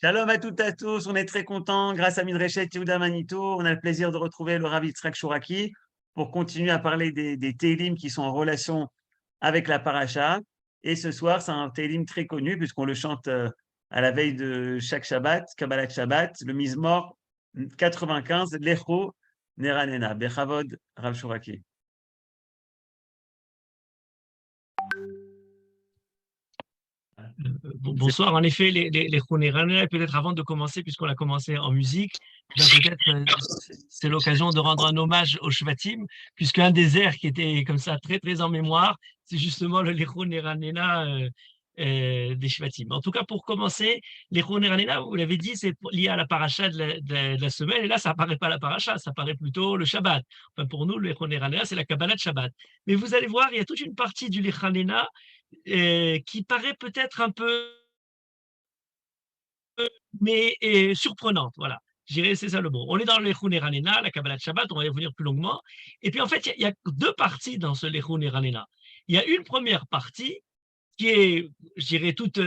Shalom à toutes et à tous, on est très contents. Grâce à Midreshet Yehuda Manito, on a le plaisir de retrouver le Rav Yitzhak Shuraki pour continuer à parler des Télim qui sont en relation avec la paracha. Et ce soir, c'est un Télim très connu puisqu'on le chante à la veille de chaque Shabbat, Kabbalat Shabbat, le Mizmor 95, Lecho Neranena. Bechavod, Rav Shuraki. Bonsoir. En effet, les Khounéranais, peut-être avant de commencer, puisqu'on a commencé en musique, peut-être c'est l'occasion de rendre un hommage au Shvatim, puisqu'un des airs qui était comme ça très très en mémoire, c'est justement le Khounéranena des Shvatim. En tout cas, pour commencer, les Khounéranena, vous l'avez dit, c'est lié à la paracha de la semaine, et là, ça apparaît pas la paracha, ça apparaît plutôt le Shabbat. Enfin, pour nous, le Khounéranena, c'est la Kabbalah de Shabbat. Mais vous allez voir, il y a toute une partie du Lechanena qui paraît peut-être un peu, mais surprenante. Voilà, je dirais c'est ça le mot. On est dans le Lechun Ranena, la Kabbalah de Shabbat, on va y revenir plus longuement. Et puis en fait, il y a deux parties dans ce Lechun Ranena. Il y a une première partie qui est, je dirais, toute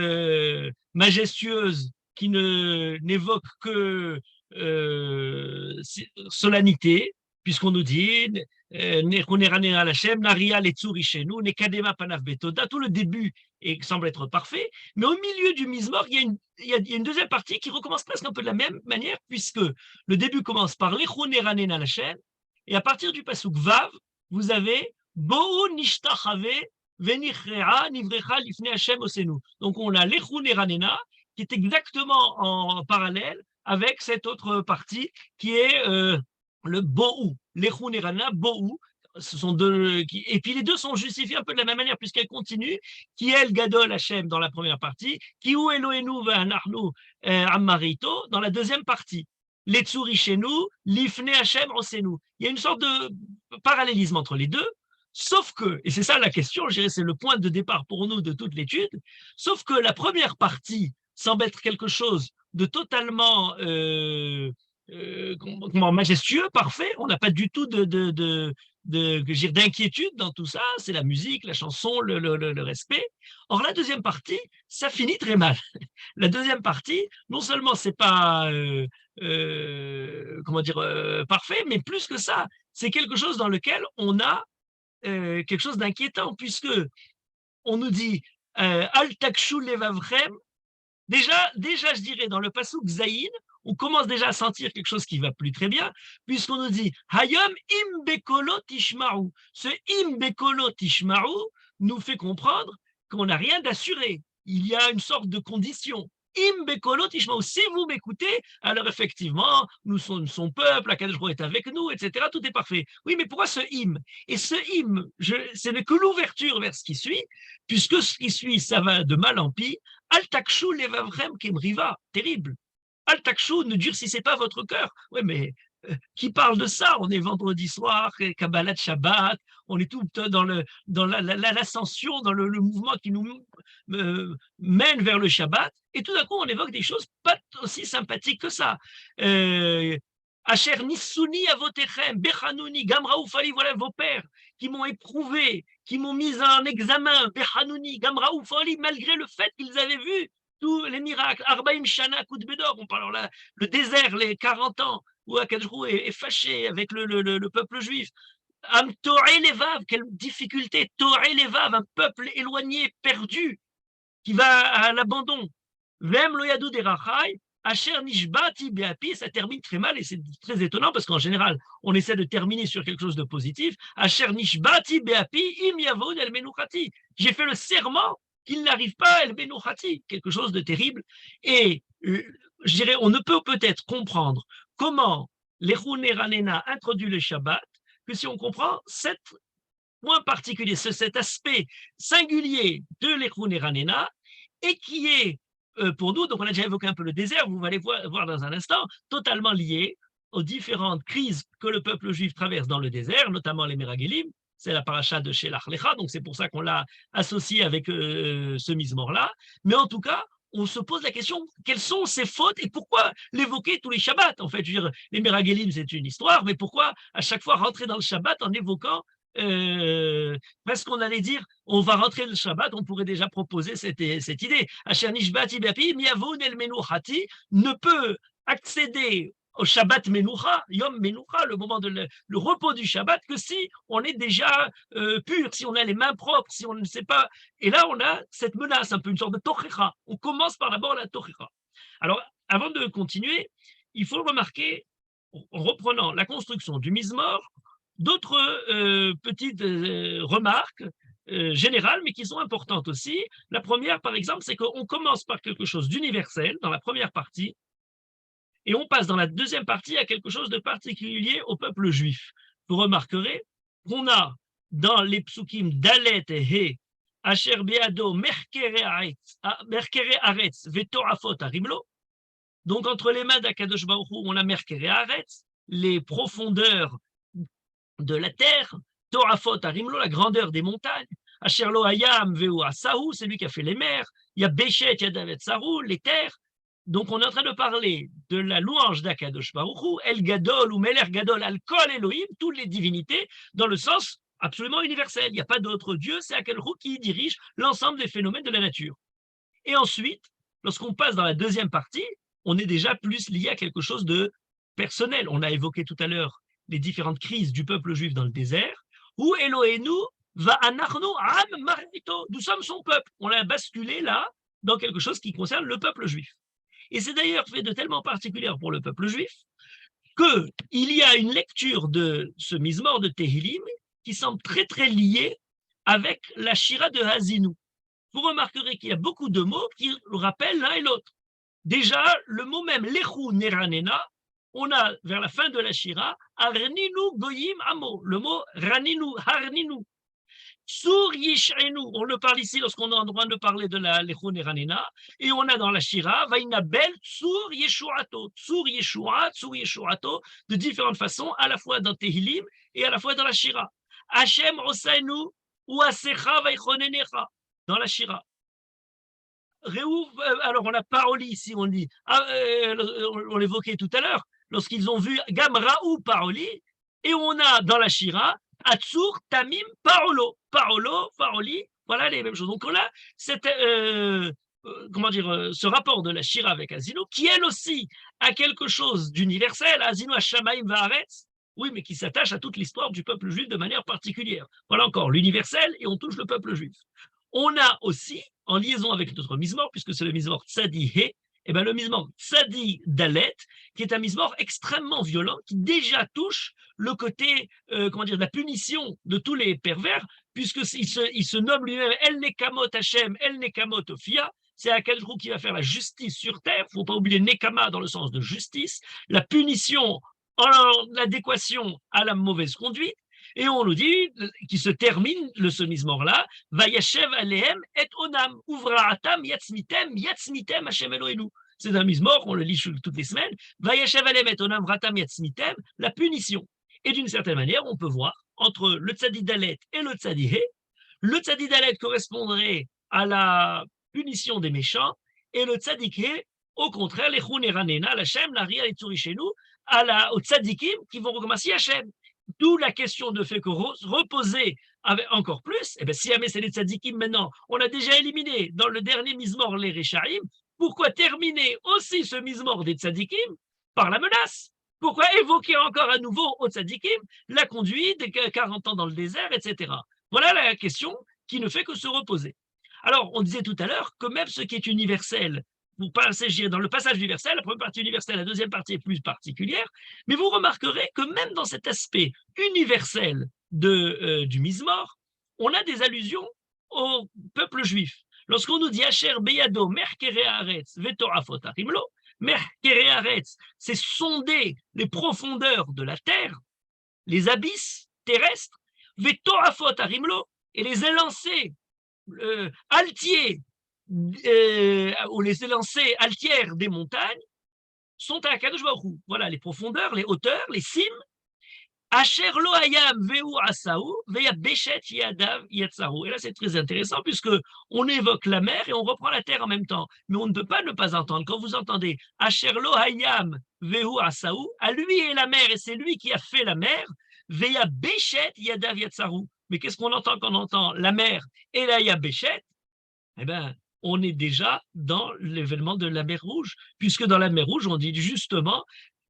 majestueuse, qui n'évoque que solennité, puisqu'on nous dit tout le début semble être parfait, mais au milieu du Mizmor, il y a une deuxième partie qui recommence presque un peu de la même manière, puisque le début commence par Lechoneranena Lachem, et à partir du pasuk Vav, vous avez Bo'u Nishtachave Venichrea Nivrecha Lifne Hashem Osenu. Donc on a Lechoneranena qui est exactement en parallèle avec cette autre partie qui est le Bo'u, Lechun Erana, Bo'u. Ce sont deux, et puis les deux sont justifiés un peu de la même manière puisqu'elles continuent. Qui est le Gadol Hashem dans la première partie, qui ou Eloenu ve'anachnu Ammarito dans la deuxième partie. L'Etsuri chez nous, l'Ifne Hashem Osenu. Il y a une sorte de parallélisme entre les deux, sauf que, et c'est ça la question, je dirais, c'est le point de départ pour nous de toute l'étude, sauf que la première partie semble être quelque chose de totalement majestueux, parfait. On n'a pas du tout d'inquiétude dans tout ça. C'est la musique, la chanson, le respect. Or, la deuxième partie, ça finit très mal. La deuxième partie, non seulement c'est pas parfait, mais plus que ça, c'est quelque chose dans lequel on a quelque chose d'inquiétant, puisque on nous dit Al takshu levavrem. Déjà, je dirais, dans le pasuk Zayin, on commence déjà à sentir quelque chose qui va plus très bien, puisqu'on nous dit Hayom im bekolo tishmaru. Ce im bekolo tishmaru nous fait comprendre qu'on n'a rien d'assuré. Il y a une sorte de condition. Im bekolo tishmaru. Si vous m'écoutez, alors effectivement, nous sommes son peuple, Akadosh Baruch Hu est avec nous, etc. Tout est parfait. Oui, mais pourquoi ce im? Et ce im, ce n'est que l'ouverture vers ce qui suit, puisque ce qui suit, ça va de mal en pis. Al takshu levavrem kemriva, terrible. Al takshu, ne durcissez pas votre cœur. Oui, mais qui parle de ça? On est vendredi soir, Kabbalat Shabbat, on est tout dans l'ascension, dans le mouvement qui nous mène vers le Shabbat, et tout d'un coup, on évoque des choses pas aussi sympathiques que ça. Asher Nissouni Avotechem, Bechanouni, Gamraoufali, voilà vos pères qui m'ont éprouvé, qui m'ont mis en examen, Bechanouni, Gamraoufali, malgré le fait qu'ils avaient vu tous les miracles. Arbaïm Shana, Kout Bedor, on parle là, le désert, les 40 ans, où Akadosh Baruch Hu est fâché avec le peuple juif. Am Toré Levav, quelle difficulté, Toré Levav, un peuple éloigné, perdu, qui va à l'abandon. Vem lo yadou derachai, Asher nishbati beapi, ça termine très mal et c'est très étonnant parce qu'en général, on essaie de terminer sur quelque chose de positif. Asher nishbati beapi im yavod el menuchati. J'ai fait le serment qu'il n'arrive pas el menuchati, quelque chose de terrible. Et je dirais, on ne peut peut-être comprendre comment l'Echun Ranena introduit le Shabbat que si on comprend cet point particulier, cet aspect singulier de l'Echun Ranena et qui est pour nous, donc on a déjà évoqué un peu le désert, vous allez voir dans un instant, totalement lié aux différentes crises que le peuple juif traverse dans le désert, notamment les Meragelim, c'est la paracha de Shelach Lecha, donc c'est pour ça qu'on l'a associé avec ce Mizmor-là, mais en tout cas, on se pose la question, quelles sont ces fautes et pourquoi l'évoquer tous les Shabbats? En fait, je veux dire, les Meragelim, c'est une histoire, mais pourquoi à chaque fois rentrer dans le Shabbat en évoquant presque on allait dire, on va rentrer le Shabbat, on pourrait déjà proposer cette idée. Asher nishbati be'api mi'avon el menuchati ne peut accéder au Shabbat Menucha, Yom Menucha, le moment de le repos du Shabbat, que si on est déjà pur, si on a les mains propres, si on ne sait pas. Et là, on a cette menace, un peu une sorte de tochecha. On commence par d'abord la tochecha. Alors, avant de continuer, il faut remarquer, en reprenant la construction du Mizmor, d'autres petites remarques générales, mais qui sont importantes aussi. La première, par exemple, c'est qu'on commence par quelque chose d'universel dans la première partie, et on passe dans la deuxième partie à quelque chose de particulier au peuple juif. Vous remarquerez qu'on a dans les psukim Dalet et He, Asher Beado Merkere Aretz Vetorafot Arimlo. Donc entre les mains d'Akadosh Baruch Hu, on a Merkere Aretz, les profondeurs de la terre, Torafot Arimlo, la grandeur des montagnes. Asher Lo Hayam Veu Asahu, c'est lui qui a fait les mers. Il y a Beshet Yadavet Saru, les terres. Donc, on est en train de parler de la louange d'Akadosh Baruch Hu, El Gadol ou Meler Gadol, Al Kol Elohim, toutes les divinités, dans le sens absolument universel. Il n'y a pas d'autre Dieu, c'est Akadosh Baruch Hu qui dirige l'ensemble des phénomènes de la nature. Et ensuite, lorsqu'on passe dans la deuxième partie, on est déjà plus lié à quelque chose de personnel. On a évoqué tout à l'heure les différentes crises du peuple juif dans le désert, où Elohenu va anachnu am marito, nous sommes son peuple. On a basculé là dans quelque chose qui concerne le peuple juif. Et c'est d'ailleurs fait de tellement particulière pour le peuple juif qu'il y a une lecture de ce Mizmor de Tehillim qui semble très très liée avec la Shira de Hazinu. Vous remarquerez qu'il y a beaucoup de mots qui rappellent l'un et l'autre. Déjà, le mot même Lechu Neranena, on a vers la fin de la Shira, Arninu Goyim Amo, le mot Raninu, Harninu. Sur Yishrenu, on le parle ici lorsqu'on est en droit de parler de la Lechon Eranena, et on a dans la Shira, Vainabel, Tsur Yeshuato, Tsur Yeshua, Tsur Yeshuato, de différentes façons, à la fois dans Tehillim et à la fois dans la Shira. Hashem Osainu, ou Asecha Vaichonenecha, dans la Shira. Alors on a Paroli ici, on dit, on l'évoquait tout à l'heure, lorsqu'ils ont vu Gamraou Paroli, et on a dans la Shira, Atsur, Tamim, Paolo, Paroli, voilà les mêmes choses. Donc on a cette, ce rapport de la Shira avec Asino, qui elle aussi a quelque chose d'universel, Asino Hashamaim Vaaretz, oui, mais qui s'attache à toute l'histoire du peuple juif de manière particulière. Voilà encore l'universel, et on touche le peuple juif. On a aussi, en liaison avec notre Mizmor, puisque c'est le Mizmor Tzadi He, eh ben, le Mizmor Tzadi Dalet, qui est un Mizmor extrêmement violent, qui déjà touche le côté, de la punition de tous les pervers, puisqu'il se nomme lui-même El Nekamot Hashem, El Nekamot Ophia, c'est Akadosh Baruch Hu qui va faire la justice sur terre, il ne faut pas oublier Nekama dans le sens de justice, la punition en adéquation à la mauvaise conduite, et on nous dit, qui se termine, ce Mizmor-là, Vayashev Alehem et Onam, Uvraatam Yatzmitem Hashem Elohenu. C'est un Mizmor, on le lit toutes les semaines, Vayashev Alehem et Onam Vratam Yatzmitem, la punition. Et d'une certaine manière, on peut voir, entre le Tzadi Dalet et le Tzadi He, le Tzadi Dalet correspondrait à la punition des méchants, et le Tzadik He, au contraire, les Chun Eranena, l'Hachem, la Ria et Tsurishenu, aux Tzadikim qui vont recommencer Hachem. D'où la question de fait que reposer avec encore plus, et bien si jamais c'est les tzadikim maintenant, on a déjà éliminé dans le dernier Mizmor les Rechaim, pourquoi terminer aussi ce Mizmor des tzadikim par la menace? Pourquoi évoquer encore à nouveau aux tzadikim la conduite des 40 ans dans le désert, etc. Voilà la question qui ne fait que se reposer. Alors, on disait tout à l'heure que même ce qui est universel, pour passer dans le passage universel, la première partie universelle, la deuxième partie est plus particulière, mais vous remarquerez que même dans cet aspect universel du Mizmor, on a des allusions au peuple juif. Lorsqu'on nous dit Asher Beyado Merkere Haaretz Vetorafot Arimlo, Merkere Haaretz, c'est sonder les profondeurs de la terre, les abysses terrestres, Vetorafot Arimlo, et les élancés altiers, ou les élancés altières des montagnes sont à Akadosh Baruch Hu. Voilà les profondeurs, les hauteurs, les cimes. Asher lo hayam veu asahu veya beshet yadav yatsahu. Et là c'est très intéressant puisque on évoque la mer et on reprend la terre en même temps. Mais on ne peut pas ne pas entendre. Quand vous entendez Asher lo hayam veu asahu, à lui est la mer et c'est lui qui a fait la mer. Veya Béchet Yadav Yatsaru. Mais qu'est-ce qu'on entend quand on entend la mer et la Yabéchet? Eh bien, on est déjà dans l'événement de la mer Rouge, puisque dans la mer Rouge, on dit justement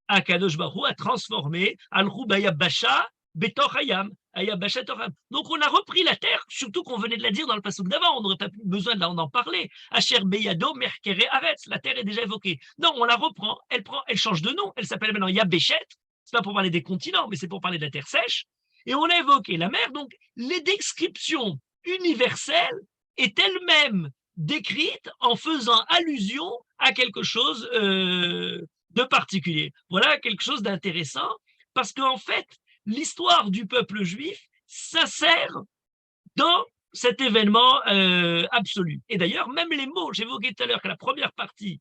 Akadosh Baruch Hu a transformé Al-Rouba Yabasha Betor Hayam. Donc on a repris la terre, surtout qu'on venait de la dire dans le passage d'avant, on n'aurait pas besoin d'en parler. Asher Beyado Merkere Aretz, la terre est déjà évoquée. Non, on la reprend, elle change de nom, elle s'appelle maintenant Yabeshet, c'est pas pour parler des continents, mais c'est pour parler de la terre sèche. Et on a évoqué la mer, donc les descriptions universelles est elle-même décrite en faisant allusion à quelque chose de particulier. Voilà quelque chose d'intéressant, parce qu'en fait, l'histoire du peuple juif s'insère dans cet événement absolu. Et d'ailleurs, même les mots, j'évoquais tout à l'heure que la première partie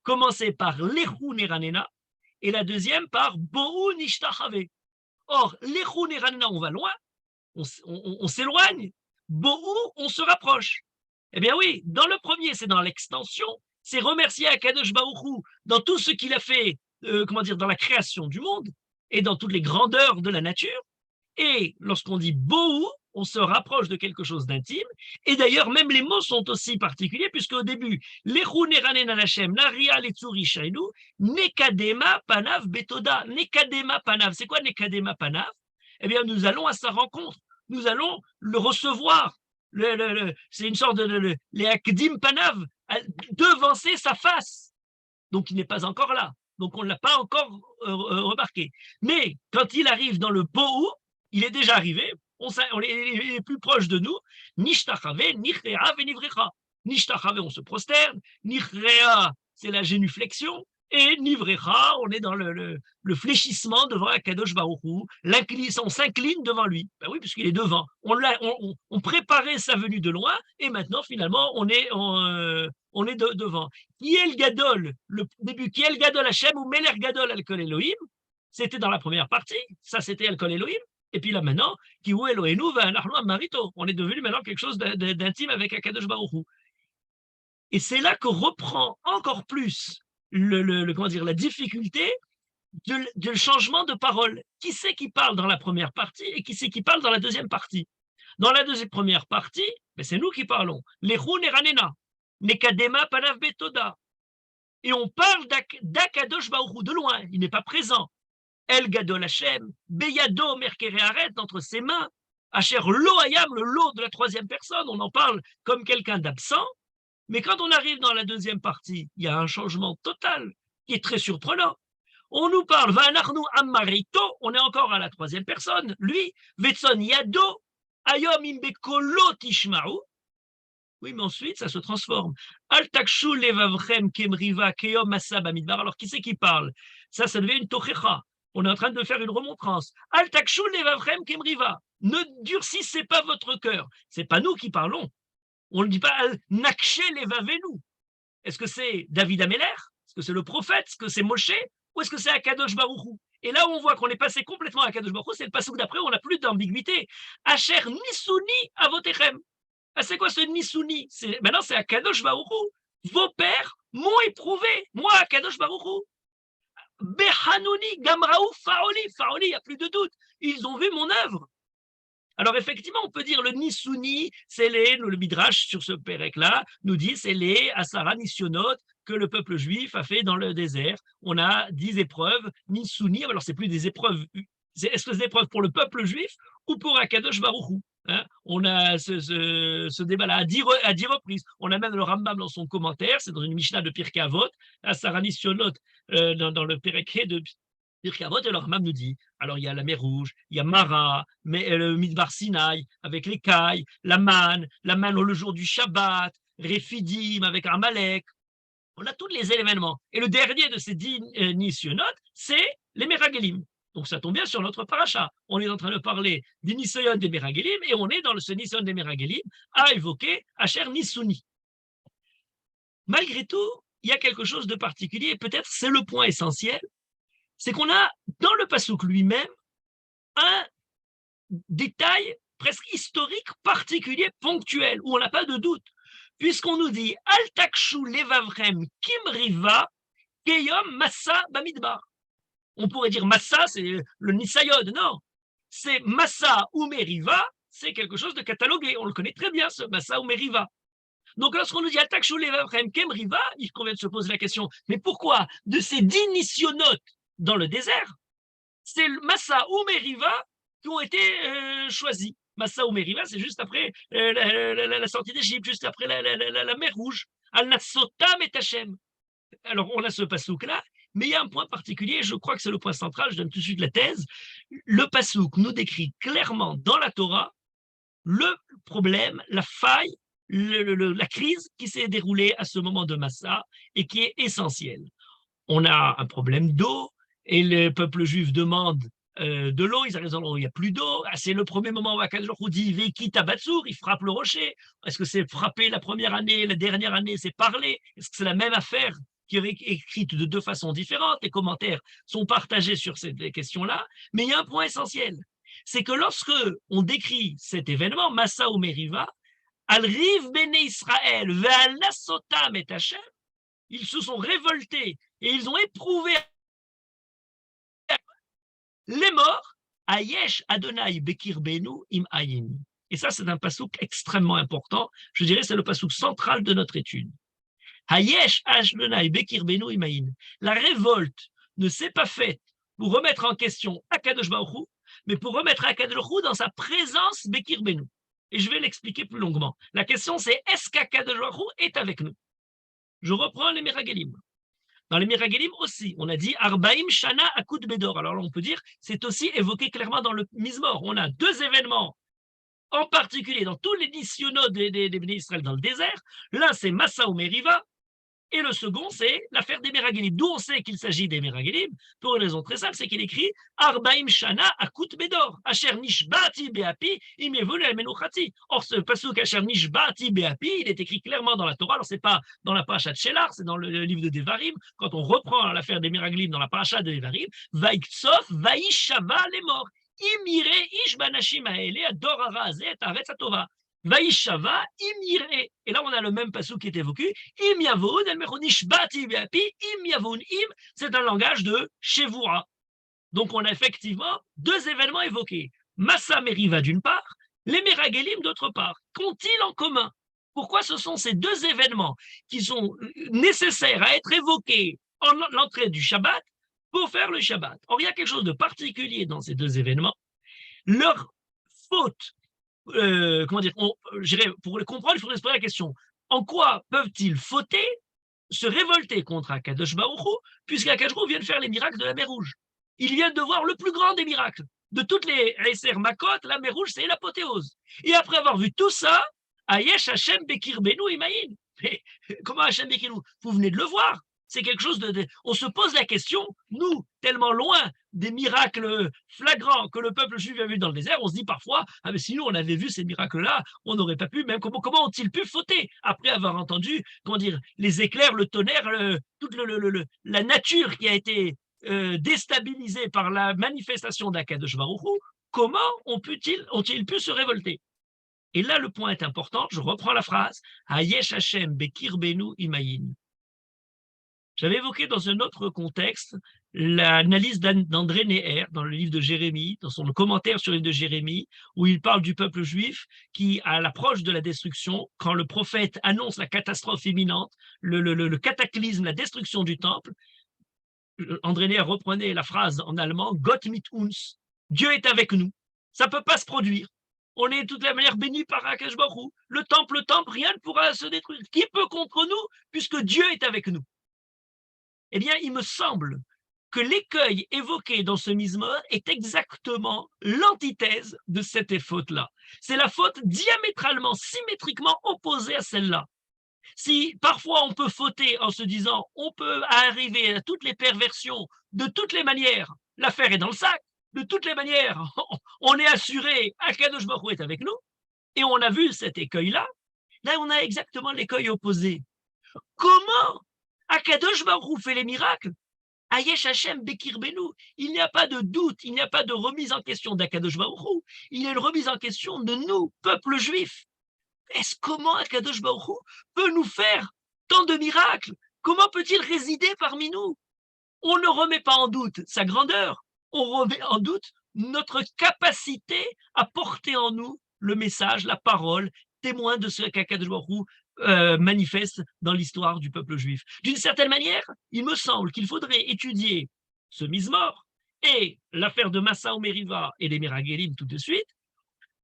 commençait par Lechu Neranena et la deuxième par Bo'u Nishtachave. Or, Lechu Neranena, on va loin, on s'éloigne, Bo'u, on se rapproche. Eh bien oui, dans le premier, c'est dans l'extension, c'est remercier Akadosh Baruch Hu dans tout ce qu'il a fait, dans la création du monde et dans toutes les grandeurs de la nature. Et lorsqu'on dit Bo'u, on se rapproche de quelque chose d'intime. Et d'ailleurs, même les mots sont aussi particuliers, puisque au début, Lechu neranen Hashem, Naria letzuri shainu, Nekadema panav betoda. Nekadema panav, c'est quoi Nekadema panav? Eh bien, nous allons à sa rencontre, nous allons le recevoir. C'est une sorte de les akdim panav, devancer sa face. Donc, il n'est pas encore là. Donc, on ne l'a pas encore remarqué. Mais quand il arrive dans le Bo'u, il est déjà arrivé, on est plus proche de nous. Nishtachave, nichrea, venivrecha. Nishtachave, on se prosterne. Nichrea, c'est la génuflexion. Et nivrecha, on est dans le fléchissement devant Akadosh Baruch Hu. On s'incline devant lui. Ben oui, puisqu'il est devant. On préparait sa venue de loin, et maintenant, finalement, on est devant. Qui est le Gadol? Le début, qui est le Gadol Hashem ou Meler Gadol Al-Kol Elohim? C'était dans la première partie. Ça, c'était Al-Kol Elohim. Et puis là, maintenant, Ki Hu Eloheinu ve'anachnu marito. On est devenu maintenant quelque chose d'intime avec Akadosh Baruch Hu. Et c'est là que reprend encore plus la difficulté de changement de parole. Qui c'est qui parle dans la première partie et qui c'est qui parle dans la deuxième partie? Dans la première partie, ben c'est nous qui parlons. Lechu neranena, nekadema panav betoda. Et on parle d'Akadosh Baruch Hu de loin, il n'est pas présent. El Gadol Hashem, Beyado Merkere Aret, entre ses mains, Asher Lo Hayam, le lot de la troisième personne, on en parle comme quelqu'un d'absent. Mais quand on arrive dans la deuxième partie, il y a un changement total qui est très surprenant. On nous parle, Vanarnu Amarito, on est encore à la troisième personne, lui, Vetson Yado, Ayom Imbekolo Tishmaru. Oui, mais ensuite, ça se transforme. Al Takshu Levavchem Kemriva Keyom Masa Bamidbar. Alors, qui c'est qui parle? Ça devient une tochecha. On est en train de faire une remontrance. Al Takshu Levavchem Kemriva. Ne durcissez pas votre cœur. C'est pas nous qui parlons. On ne dit pas Nakshe Levavenu. Est-ce que c'est David Ameller? Est-ce que c'est le prophète? Est-ce que c'est Moshe? Ou est-ce que c'est Akadosh Baruch Hu? Et là où on voit qu'on est passé complètement à Akadosh Baruch Hu, c'est le passage d'après où on n'a plus d'ambiguïté. Asher Nisuni Avotechem. Ah, c'est quoi ce Nisuni? Maintenant, c'est Akadosh Baruch Hu. Vos pères m'ont éprouvé. Moi, Akadosh Baruch Hu. Behanuni Gamraou Faoli. Faoli, il n'y a plus de doute. Ils ont vu mon œuvre. Alors effectivement, on peut dire le Nisuni, c'est le Midrash sur ce Pérec-là, nous dit c'est les Asara Nisyonot que le peuple juif a fait dans le désert. On a 10 épreuves, Nisuni, alors c'est plus des épreuves, est-ce que c'est des épreuves pour le peuple juif ou pour Akadosh Baruch Hu? On a ce débat-là à 10 reprises. On a même le Rambam dans son commentaire, c'est dans une Mishnah de Pirkei Avot, Asara Nisyonot dans le Pérec de Pirkei Avot, et le Rambam nous dit, alors il y a la mer Rouge, il y a Mara, mais le Midbar Sinaï, avec les cailles, la manne le jour du Shabbat, Refidim avec Amalek, on a tous les événements. Et le dernier de ces 10 Nisyonot, c'est les Meragelim. Donc ça tombe bien sur notre paracha. On est en train de parler des Nisayon des Meragelim, et on est dans ce Nisayon des Meragelim à évoquer Asher Nisuni. Malgré tout, il y a quelque chose de particulier, et peut-être c'est le point essentiel, c'est qu'on a dans le passouk lui-même un détail presque historique, particulier, ponctuel, où on n'a pas de doute, puisqu'on nous dit Al takshu levavrem kimriva keyom massa bamidbar. On pourrait dire massa, c'est le nisayod, non. c'est Massa ou Meriva, c'est quelque chose de catalogué. On le connaît très bien, ce Massa ou Meriva. Donc, lorsqu'on nous dit Atak Shulevavchem Kem Riva, il convient de se poser la question, mais pourquoi de ces 10 nisyonotes dans le désert, c'est Massa ou Meriva qui ont été choisis? Massa ou Meriva, c'est juste après la sortie d'Égypte, juste après la mer Rouge. Al-Nassotam et Hachem. Alors, on a ce pasouk-là, mais il y a un point particulier, je crois que c'est le point central, je donne tout de suite la thèse. Le pasouk nous décrit clairement dans la Torah le problème, la faille, la crise qui s'est déroulée à ce moment de Massa et qui est essentielle. On a un problème d'eau et le peuple juif demande de l'eau, ils arrivent dans l'eau, il n'y a plus d'eau. Ah, c'est le premier moment où Akadosh Baruch Hu dit Veki Tabatsur, il frappe le rocher. Est-ce que c'est frapper la première année, la dernière année, c'est parler? Est-ce que c'est la même affaire qui est écrite de deux façons différentes? Les commentaires sont partagés sur ces questions-là, mais il y a un point essentiel. C'est que lorsque on décrit cet événement, Massa ou Meriva, Al-Riv Bene Israël, Ve'al Nasotam et Hachem, ils se sont révoltés et ils ont éprouvé les morts, Ayesh Adonai Bekir Benu Im Ayin. Et ça, c'est un pasouk extrêmement important. Je dirais c'est le pasouk central de notre étude. Ayesh Adonai Bekir Benu Im Ayin. La révolte ne s'est pas faite pour remettre en question Akadosh Baruch Hu, mais pour remettre Akadosh Baruch Hu dans sa présence Bekir Benu. Et je vais l'expliquer plus longuement. La question, c'est est-ce qu'Akadosh Baruch Hu est avec nous? Je reprends les Meragelim. Dans les Meragelim aussi, on a dit Arbaim Shana Akut Bedor. Alors là, on peut dire, c'est aussi évoqué clairement dans le Mizmor. On a deux événements, en particulier dans tous les nisyonotes des Bnei Israël dans le désert. L'un, c'est Massa ou Meriva, et le second, c'est l'affaire des Meragelim. D'où on sait qu'il s'agit des Meragelim, pour une raison très simple, c'est qu'il écrit Arbaim Shana Akut Bedor. Asher Nishbati Beapi, Imevolu Menuchati. Or, ce pasuk Asher Nishbati Beapi, il est écrit clairement dans la Torah. Alors, c'est pas dans la paracha de Shelar, c'est dans le livre de Devarim. Quand on reprend l'affaire des Meragelim dans la paracha de Devarim, Vaiktsof, Vaishava les morts. Imire Ish Banashim Haele Ador Arazet Aretz Atova. Vaishava imire. Et là, on a le même passage qui est évoqué. Im yavon, el mechonish bati beapi, im yavon im. C'est un langage de Shevura. Donc, on a effectivement deux événements évoqués. Massa Meriva d'une part, les Meragelim d'autre part. Qu'ont-ils en commun? Pourquoi ce sont ces deux événements qui sont nécessaires à être évoqués en l'entrée du Shabbat pour faire le Shabbat? Or, il y a quelque chose de particulier dans ces deux événements. Leur faute, comment dire, pour le comprendre, il faudrait se poser la question, en quoi peuvent-ils fauter, se révolter contre Akadosh Baruch Hu, puisqu'Akadosh Baruch Hu vient de faire les miracles de la mer Rouge? Il vient de voir le plus grand des miracles. De toutes les Eiser Makot, la mer Rouge, c'est l'apothéose. Et après avoir vu tout ça, Ayesh Hashem Bekir Benu Imaïn. Mais comment Hashem Bekir Benu? Vous venez de le voir. C'est quelque chose de... On se pose la question, nous, tellement loin des miracles flagrants que le peuple juif a vu dans le désert, on se dit parfois, ah mais si nous on avait vu ces miracles-là, on n'aurait pas pu, même comment ont-ils pu fauter après avoir entendu, comment dire, les éclairs, le tonnerre, toute la nature qui a été déstabilisée par la manifestation d'Akadosh Baruch Hu, comment ont-ils pu se révolter? Et là, le point est important, je reprends la phrase, Hayesh Hashem Bekir Benu Imayin. J'avais évoqué dans un autre contexte l'analyse d'André Neher dans le livre de Jérémie, dans son commentaire sur le livre de Jérémie, où il parle du peuple juif qui, à l'approche de la destruction, quand le prophète annonce la catastrophe imminente, le cataclysme, la destruction du temple, André Neher reprenait la phrase en allemand, Gott mit uns, Dieu est avec nous, ça ne peut pas se produire. On est de toute la manière béni par Akadosh Baruch Hu. Le temple, rien ne pourra se détruire. Qui peut contre nous, puisque Dieu est avec nous? Eh bien, il me semble que l'écueil évoqué dans ce Mizmor est exactement l'antithèse de cette faute-là. C'est la faute diamétralement, symétriquement opposée à celle-là. Si parfois on peut fauter en se disant on peut arriver à toutes les perversions, de toutes les manières, l'affaire est dans le sac, de toutes les manières, on est assuré, Akadosh Baruch Hu est avec nous, et on a vu cet écueil-là. Là, on a exactement l'écueil opposé. Comment Akadosh Baruch Hu fait les miracles? Ayesh Hashem Bekir Benu. Il n'y a pas de doute, il n'y a pas de remise en question d'Akadosh Baruch Hu. Il y a une remise en question de nous, peuple juif. Comment Akadosh Baruch Hu peut nous faire tant de miracles? Comment peut-il résider parmi nous? On ne remet pas en doute sa grandeur, on remet en doute notre capacité à porter en nous le message, la parole, témoin de ce qu'Akadosh Baruch Hu manifeste dans l'histoire du peuple juif. D'une certaine manière, il me semble qu'il faudrait étudier ce Mizmor et l'affaire de Massa Meriva et les Meragelim tout de suite,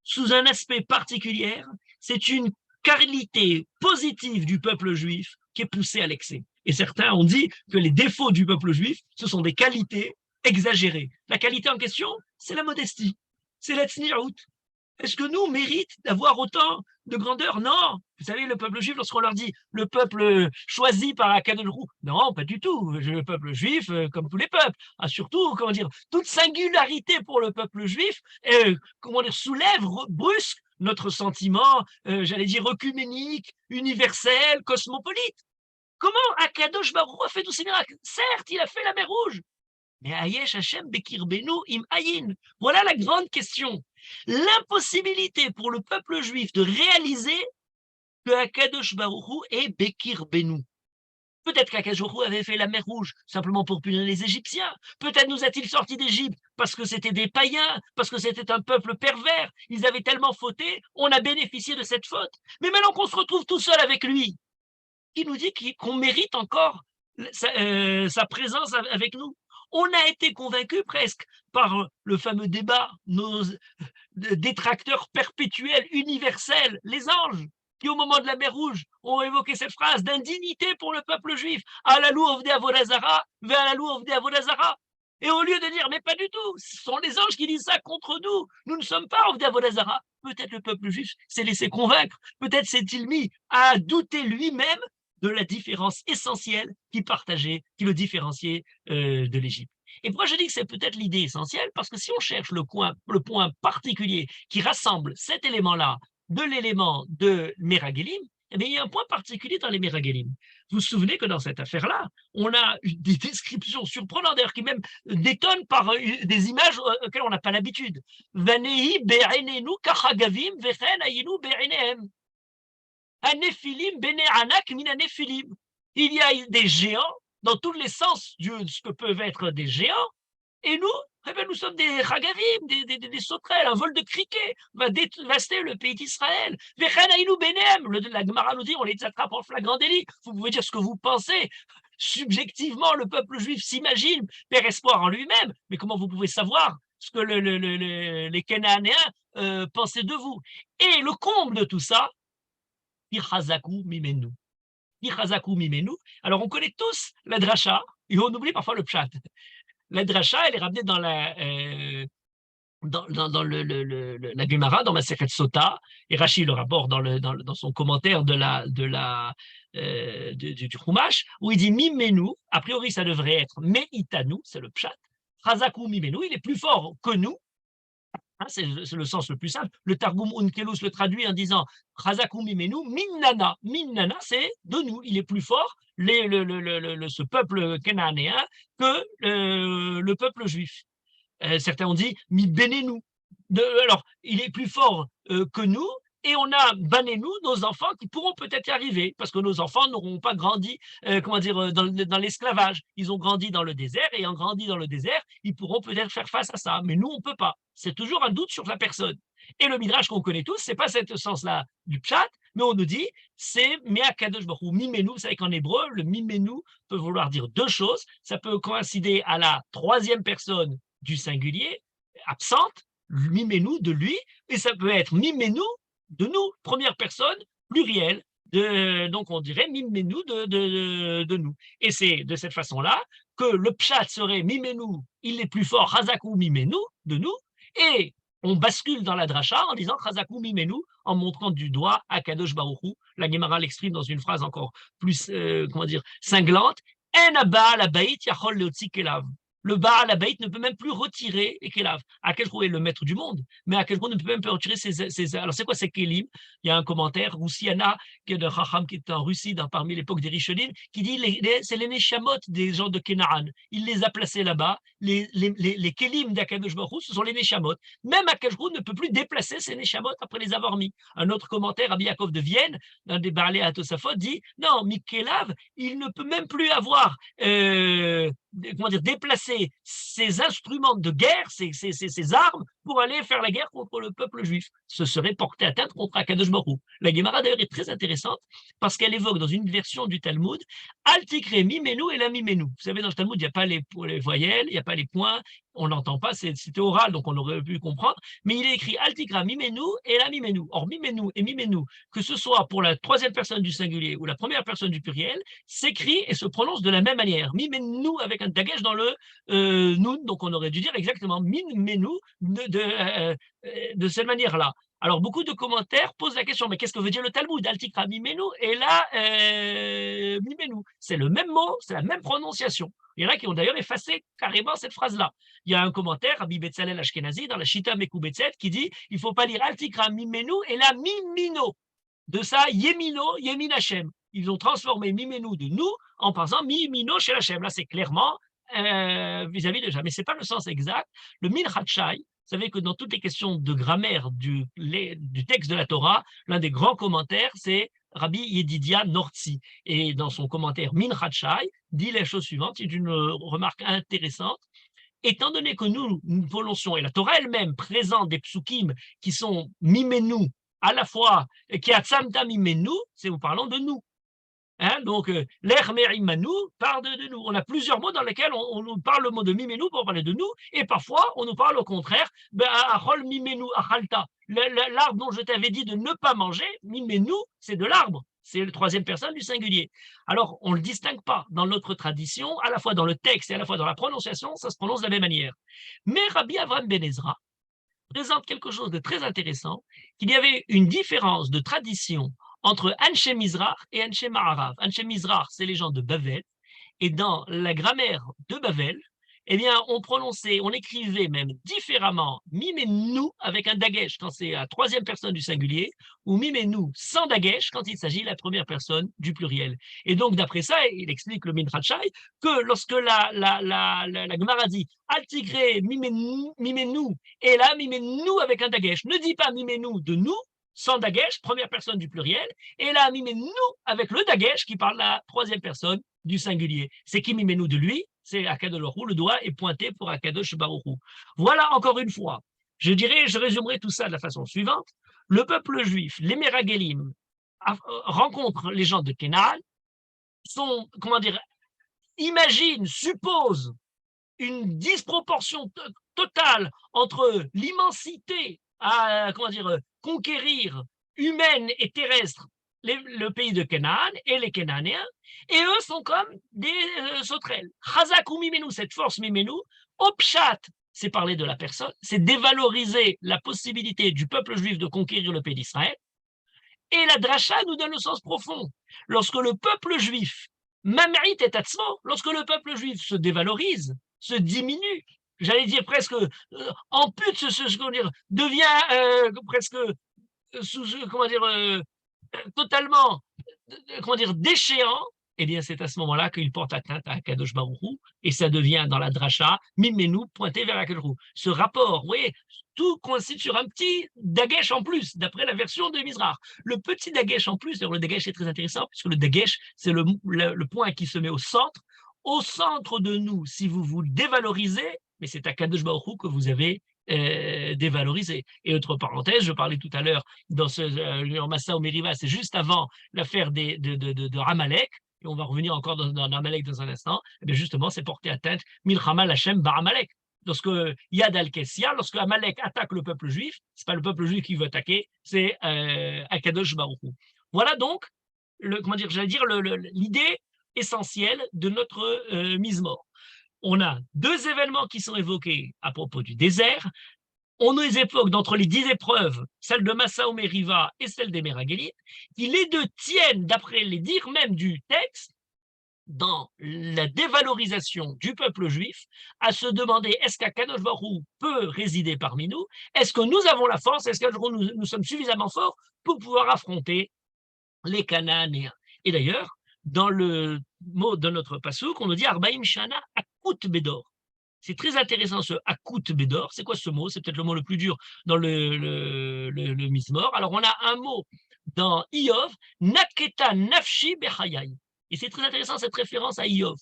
sous un aspect particulier, c'est une qualité positive du peuple juif qui est poussée à l'excès. Et certains ont dit que les défauts du peuple juif, ce sont des qualités exagérées. La qualité en question, c'est la modestie, c'est la tzni'ut. Est-ce que nous, on mérite d'avoir autant de grandeur? Non. Vous savez, le peuple juif, lorsqu'on leur dit le peuple choisi par Akadosh Baruch Hu, non, pas du tout. Le peuple juif, comme tous les peuples, surtout, comment dire, toute singularité pour le peuple juif, comment dire, soulève, brusque notre sentiment, j'allais dire, œcuménique, universel, cosmopolite. Comment Akadosh Baruch Hu a fait tous ces miracles? Certes, il a fait la mer Rouge, mais Ayesh Hashem Bekirbenu im Ayin. Voilà la grande question. L'impossibilité pour le peuple juif de réaliser que Akadosh Baruch Hu est Bekirbenu. Peut-être qu'Akadosh Baruch Hu avait fait la mer Rouge simplement pour punir les Égyptiens. Peut-être nous a-t-il sortis d'Égypte parce que c'était des païens, parce que c'était un peuple pervers. Ils avaient tellement fauté, on a bénéficié de cette faute. Mais maintenant qu'on se retrouve tout seul avec lui, qui nous dit qu'on mérite encore sa présence avec nous? On a été convaincus presque par le fameux débat, nos détracteurs perpétuels, universels, les anges, qui au moment de la mer Rouge ont évoqué cette phrase d'indignité pour le peuple juif. Alalou ovde avodazara, ve'alalou ovde avodazara. Et au lieu de dire, mais pas du tout, ce sont les anges qui disent ça contre nous, nous ne sommes pas ovde avodazara. Peut-être le peuple juif s'est laissé convaincre, peut-être s'est-il mis à douter lui-même de la différence essentielle qui le différenciait de l'Égypte. Et pourquoi je dis que c'est peut-être l'idée essentielle? Parce que si on cherche le point particulier qui rassemble cet élément-là de l'élément de Meragelim, eh bien, il y a un point particulier dans les Meragelim. Vous vous souvenez que dans cette affaire-là, on a des descriptions surprenantes, d'ailleurs, qui même détonnent par des images auxquelles on n'a pas l'habitude. Vanehi be'enenu kachagavim vechen ayinu be'enehem. Anéphilim, Bene Anak, Minanéphilim. Il y a des géants dans tous les sens de ce que peuvent être des géants, et nous, eh bien, nous sommes des ragavim, des sauterelles, un vol de criquets va dévaster le pays d'Israël. La Gemara nous dit, on les attrape en flagrant délit. Vous pouvez dire ce que vous pensez. Subjectivement, le peuple juif s'imagine, perd espoir en lui-même, mais comment vous pouvez savoir ce que les Cananéens pensaient de vous? Et le comble de tout ça, Irhazaku Mimenu. Irhazaku Mimenu. Alors, on connaît tous la dracha, et on oublie parfois le pshat. La dracha, elle est ramenée dans la Gemara, dans Masechet Sota, et Rashi le rapporte dans son commentaire du Chumash, où il dit Mimenu, a priori ça devrait être Meitanu, c'est le pshat. Hazaku Mimenu, il est plus fort que nous. C'est le sens le plus simple. Le Targum Onkelos le traduit en disant Chazaku mimenu, minnana. Minnana, c'est de nous. Il est plus fort, ce peuple cananéen, que le peuple juif. Certains ont dit mi benenu. Alors, il est plus fort que nous. Et on a banné-nous nos enfants qui pourront peut-être y arriver, parce que nos enfants n'auront pas grandi, dans l'esclavage. Ils ont grandi dans le désert, et ayant grandi dans le désert, ils pourront peut-être faire face à ça. Mais nous, on ne peut pas. C'est toujours un doute sur la personne. Et le midrash qu'on connaît tous, c'est pas ce sens-là du pshat, mais on nous dit, c'est me'akadosh baruch hu, mimenu. Vous savez qu'en hébreu, le mimenu peut vouloir dire deux choses. Ça peut coïncider à la troisième personne du singulier, absente, mimenu de lui, et ça peut être mimenu de nous, première personne, pluriel. Donc on dirait mimenu de nous. Et c'est de cette façon-là que le pshat serait mimenu, il est plus fort, Hazaku mimenu, de nous, et on bascule dans la dracha en disant Hazaku mimenu, en montrant du doigt à Kadosh Baruch Hu. La Gemara l'exprime dans une phrase encore plus, cinglante. En Baal Habayit yachol leotzi kelav. Le Baal Habayit ne peut même plus retirer les Kelav. Akelchou est le maître du monde, mais Akelchou ne peut même plus retirer ses. Alors, c'est quoi ces Kelim? Il y a un commentaire, Roussiana, qui est de Chacham, qui est en Russie, parmi l'époque des Rishonim, qui dit c'est les Neshamot des gens de Kenaan. Il les a placés là-bas. Les Kelim d'Akadosh Baruch Hu, ce sont les Neshamot. Même Akelchou ne peut plus déplacer ces Neshamot après les avoir mis. Un autre commentaire, Rabbi Yaakov de Vienne, d'un des Baalei à Tosafot, dit non, Mikelav, il ne peut même plus avoir déplacer ses instruments de guerre, ses armes, pour aller faire la guerre contre le peuple juif. Ce serait porter atteinte contre Akadosh Baruch Hu. La Gemara d'ailleurs est très intéressante parce qu'elle évoque dans une version du Talmud Al tikre mimenu et la mimenu. Vous savez, dans le Talmud, il n'y a pas les voyelles, il n'y a pas les points, on n'entend pas, c'était oral, donc on aurait pu comprendre, mais il est écrit Al tikra mimenu et la mimenu. Or, mimenu et mimenu, que ce soit pour la troisième personne du singulier ou la première personne du pluriel, s'écrit et se prononce de la même manière. Mimenu avec un dagesh dans le nun, donc on aurait dû dire exactement mimenu de cette manière-là. Alors, beaucoup de commentaires posent la question, mais qu'est-ce que veut dire le Talmud? Altikra mimenu et là, mimenu. C'est le même mot, c'est la même prononciation. Il y en a qui ont d'ailleurs effacé carrément cette phrase-là. Il y a un commentaire, Rabbi Betzalel Ashkenazi, dans la Shita Mekubetset, qui dit il ne faut pas lire Altikra mimenu et là mimino. De ça, Yemino, Yemin Hashem. Ils ont transformé mimenu de nous en pensant mimino chez Hashem. Là, c'est clairement vis-à-vis de Hashem. Mais ce n'est pas le sens exact. Le Min Hatshai, vous savez que dans toutes les questions de grammaire du texte de la Torah, l'un des grands commentaires, c'est Rabbi Yedidia Nortzi. Et dans son commentaire Min Hatshai, dit la chose suivante, c'est une remarque intéressante. Étant donné que nous prononçons, et la Torah elle-même présente des psukim qui sont mimenu, à la fois, qui a tsamta mimenu, c'est nous parlons de nous. Hein, donc, l'Ermerimanu parle de nous. On a plusieurs mots dans lesquels on nous parle le mot de mimenu pour parler de nous, et parfois on nous parle au contraire, achol mimenu achalta. L'arbre dont je t'avais dit de ne pas manger, mimenu, c'est de l'arbre. C'est la troisième personne du singulier. Alors, on ne le distingue pas dans notre tradition, à la fois dans le texte et à la fois dans la prononciation, ça se prononce de la même manière. Mais Rabbi Avraham Ben Ezra présente quelque chose de très intéressant, qu'il y avait une différence de tradition entre Anshe Mizrach et Anshe Ma'arav. Anshe Mizrach, c'est les gens de Bavel, et dans la grammaire de Bavel, eh bien, on écrivait même différemment mimenu avec un dagesh quand c'est la troisième personne du singulier, ou mimenu sans dagesh quand il s'agit de la première personne du pluriel. Et donc, d'après ça, il explique le Minchachai que lorsque la Gemara dit Altigre mimenu, et là, mimenu avec un dagesh, ne dit pas mimenu de nous, sans dagesh, première personne du pluriel, et là, mimenu avec le dagesh qui parle la troisième personne du singulier. C'est qui mimenu de lui? C'est Akadosh Baruch Hu, le doigt est pointé pour Akadosh Baruch Hu. Voilà encore une fois, je résumerai tout ça de la façon suivante. Le peuple juif, les Meragelim, rencontrent les gens de Canaan, suppose une disproportion totale entre l'immensité à conquérir humaine et terrestre le pays de Canaan et les Cananéens, et eux sont comme des sauterelles. Chazak ou mimenu, cette force mimenu, opshat, c'est parler de la personne, c'est dévaloriser la possibilité du peuple juif de conquérir le pays d'Israël, et la dracha nous donne le sens profond. Lorsque le peuple juif, mamrit et atzmo, lorsque le peuple juif se dévalorise, se diminue, j'allais dire presque ampute, devient presque totalement déchéant, eh bien c'est à ce moment-là qu'il porte atteinte à Kadosh Baruch Hu, et ça devient dans la dracha mimenu pointé vers Kadosh Baruch Hu. Ce rapport, vous voyez, tout coïncide sur un petit dagesh en plus, d'après la version de Mizrach. Le petit dagesh en plus, le dagesh est très intéressant, puisque le dagesh, c'est le point qui se met au centre. Au centre de nous, si vous vous dévalorisez, mais c'est à Kadosh Baruch Hu que vous avez dévalorisé. Et autre parenthèse, je parlais tout à l'heure dans Massa ou Meriva, c'est juste avant l'affaire de Amalek, et on va revenir encore dans Amalek dans un instant, et bien justement, c'est porter atteinte Milchama Lachem Bar Amalek. Lorsque Yad al-Kessia, lorsque Amalek attaque le peuple juif, ce n'est pas le peuple juif qui veut attaquer, c'est Akadosh Baruch Hu. Voilà donc, l'idée essentielle de notre Mizmor. On a deux événements qui sont évoqués à propos du désert. On les évoque d'entre les 10 épreuves, celle de Massa ou Meriva et celle des Meragelim, qui les deux tiennent, d'après les dires même du texte, dans la dévalorisation du peuple juif, à se demander est-ce qu'Akadosh Baruch Hu peut résider parmi nous? Est-ce que nous avons la force? Est-ce que nous sommes suffisamment forts pour pouvoir affronter les Cananéens? Et d'ailleurs, dans le mot de notre pasouk, on nous dit Arbaim Shana Akut Bedor. C'est très intéressant ce Akut Bedor. C'est quoi ce mot? C'est peut-être le mot le plus dur dans le Mizmor. Alors on a un mot dans Iyov, Naketa Nafshi Bechayai. Et c'est très intéressant cette référence à Iyov.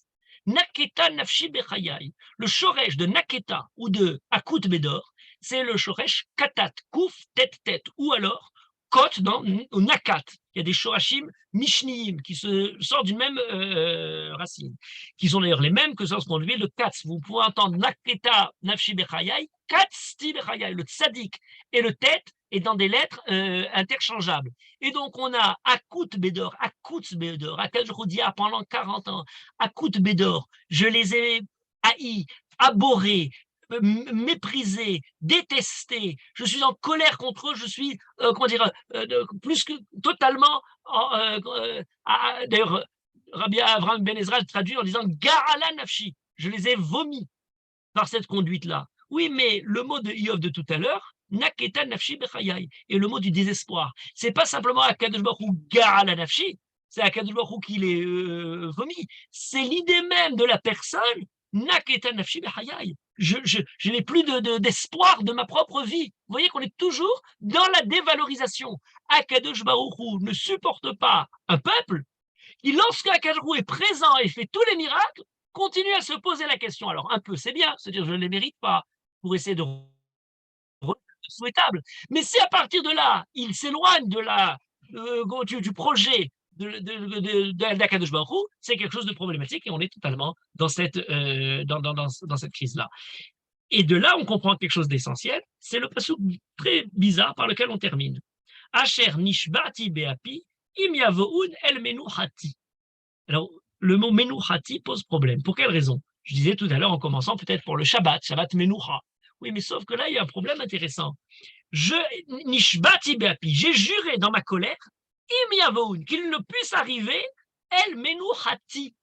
Naketa nafshi bechayai. Le shoresh de Naketa ou de Akut Bedor, c'est le shoresh katat, kouf, tête, ou alors kot dans au nakat. Il y a des shorashim mishniim qui se sortent d'une même racine, qui sont d'ailleurs les mêmes que ce qu'on dit le katz. Vous pouvez entendre Naketa nafshi bechayai, katzti bechayai, le tzadik et le tête est dans des lettres interchangeables. Et donc, on a Akut Bedor, Akadjroudia pendant 40 ans, Akut Bedor, je les ai haïs, abhorrés, méprisés, détestés, je suis en colère contre eux, je suis, comment dire, plus que totalement, d'ailleurs, Rabbi Avraham Ben Ezra traduit en disant Garala Nafshi, je les ai vomis par cette conduite-là. Oui, mais le mot de Iov de tout à l'heure, Naketa nafshi bechayai, et le mot du désespoir. C'est pas simplement Akadosh Baruch Hu Ga'ala nafshi, c'est Akadosh Baruch Hu qui les vomit. C'est l'idée même de la personne, Naketa nafshi bechayai. Je n'ai plus d'espoir de ma propre vie. Vous voyez qu'on est toujours dans la dévalorisation. Akadosh Baruch Hu ne supporte pas un peuple qui, lorsque Akadosh Baruch Hu est présent et fait tous les miracles, continue à se poser la question. Alors, un peu, c'est bien, c'est-à-dire je ne les mérite pas, pour essayer de souhaitable. Mais si à partir de là, il s'éloigne du projet d'Akadosh Baruch Hu, c'est quelque chose de problématique et on est totalement dans cette crise-là. Et de là, on comprend quelque chose d'essentiel, c'est le passouk très bizarre par lequel on termine. Asher nishbati beapi im yavoun el menuchati. Alors, le mot menuchati pose problème. Pour quelle raison? Je disais tout à l'heure en commençant peut-être pour le Shabbat menucha. Oui, mais sauf que là, il y a un problème intéressant. Nishbati beapi, j'ai juré dans ma colère, im yavoun, qu'il ne puisse arriver el menuchati.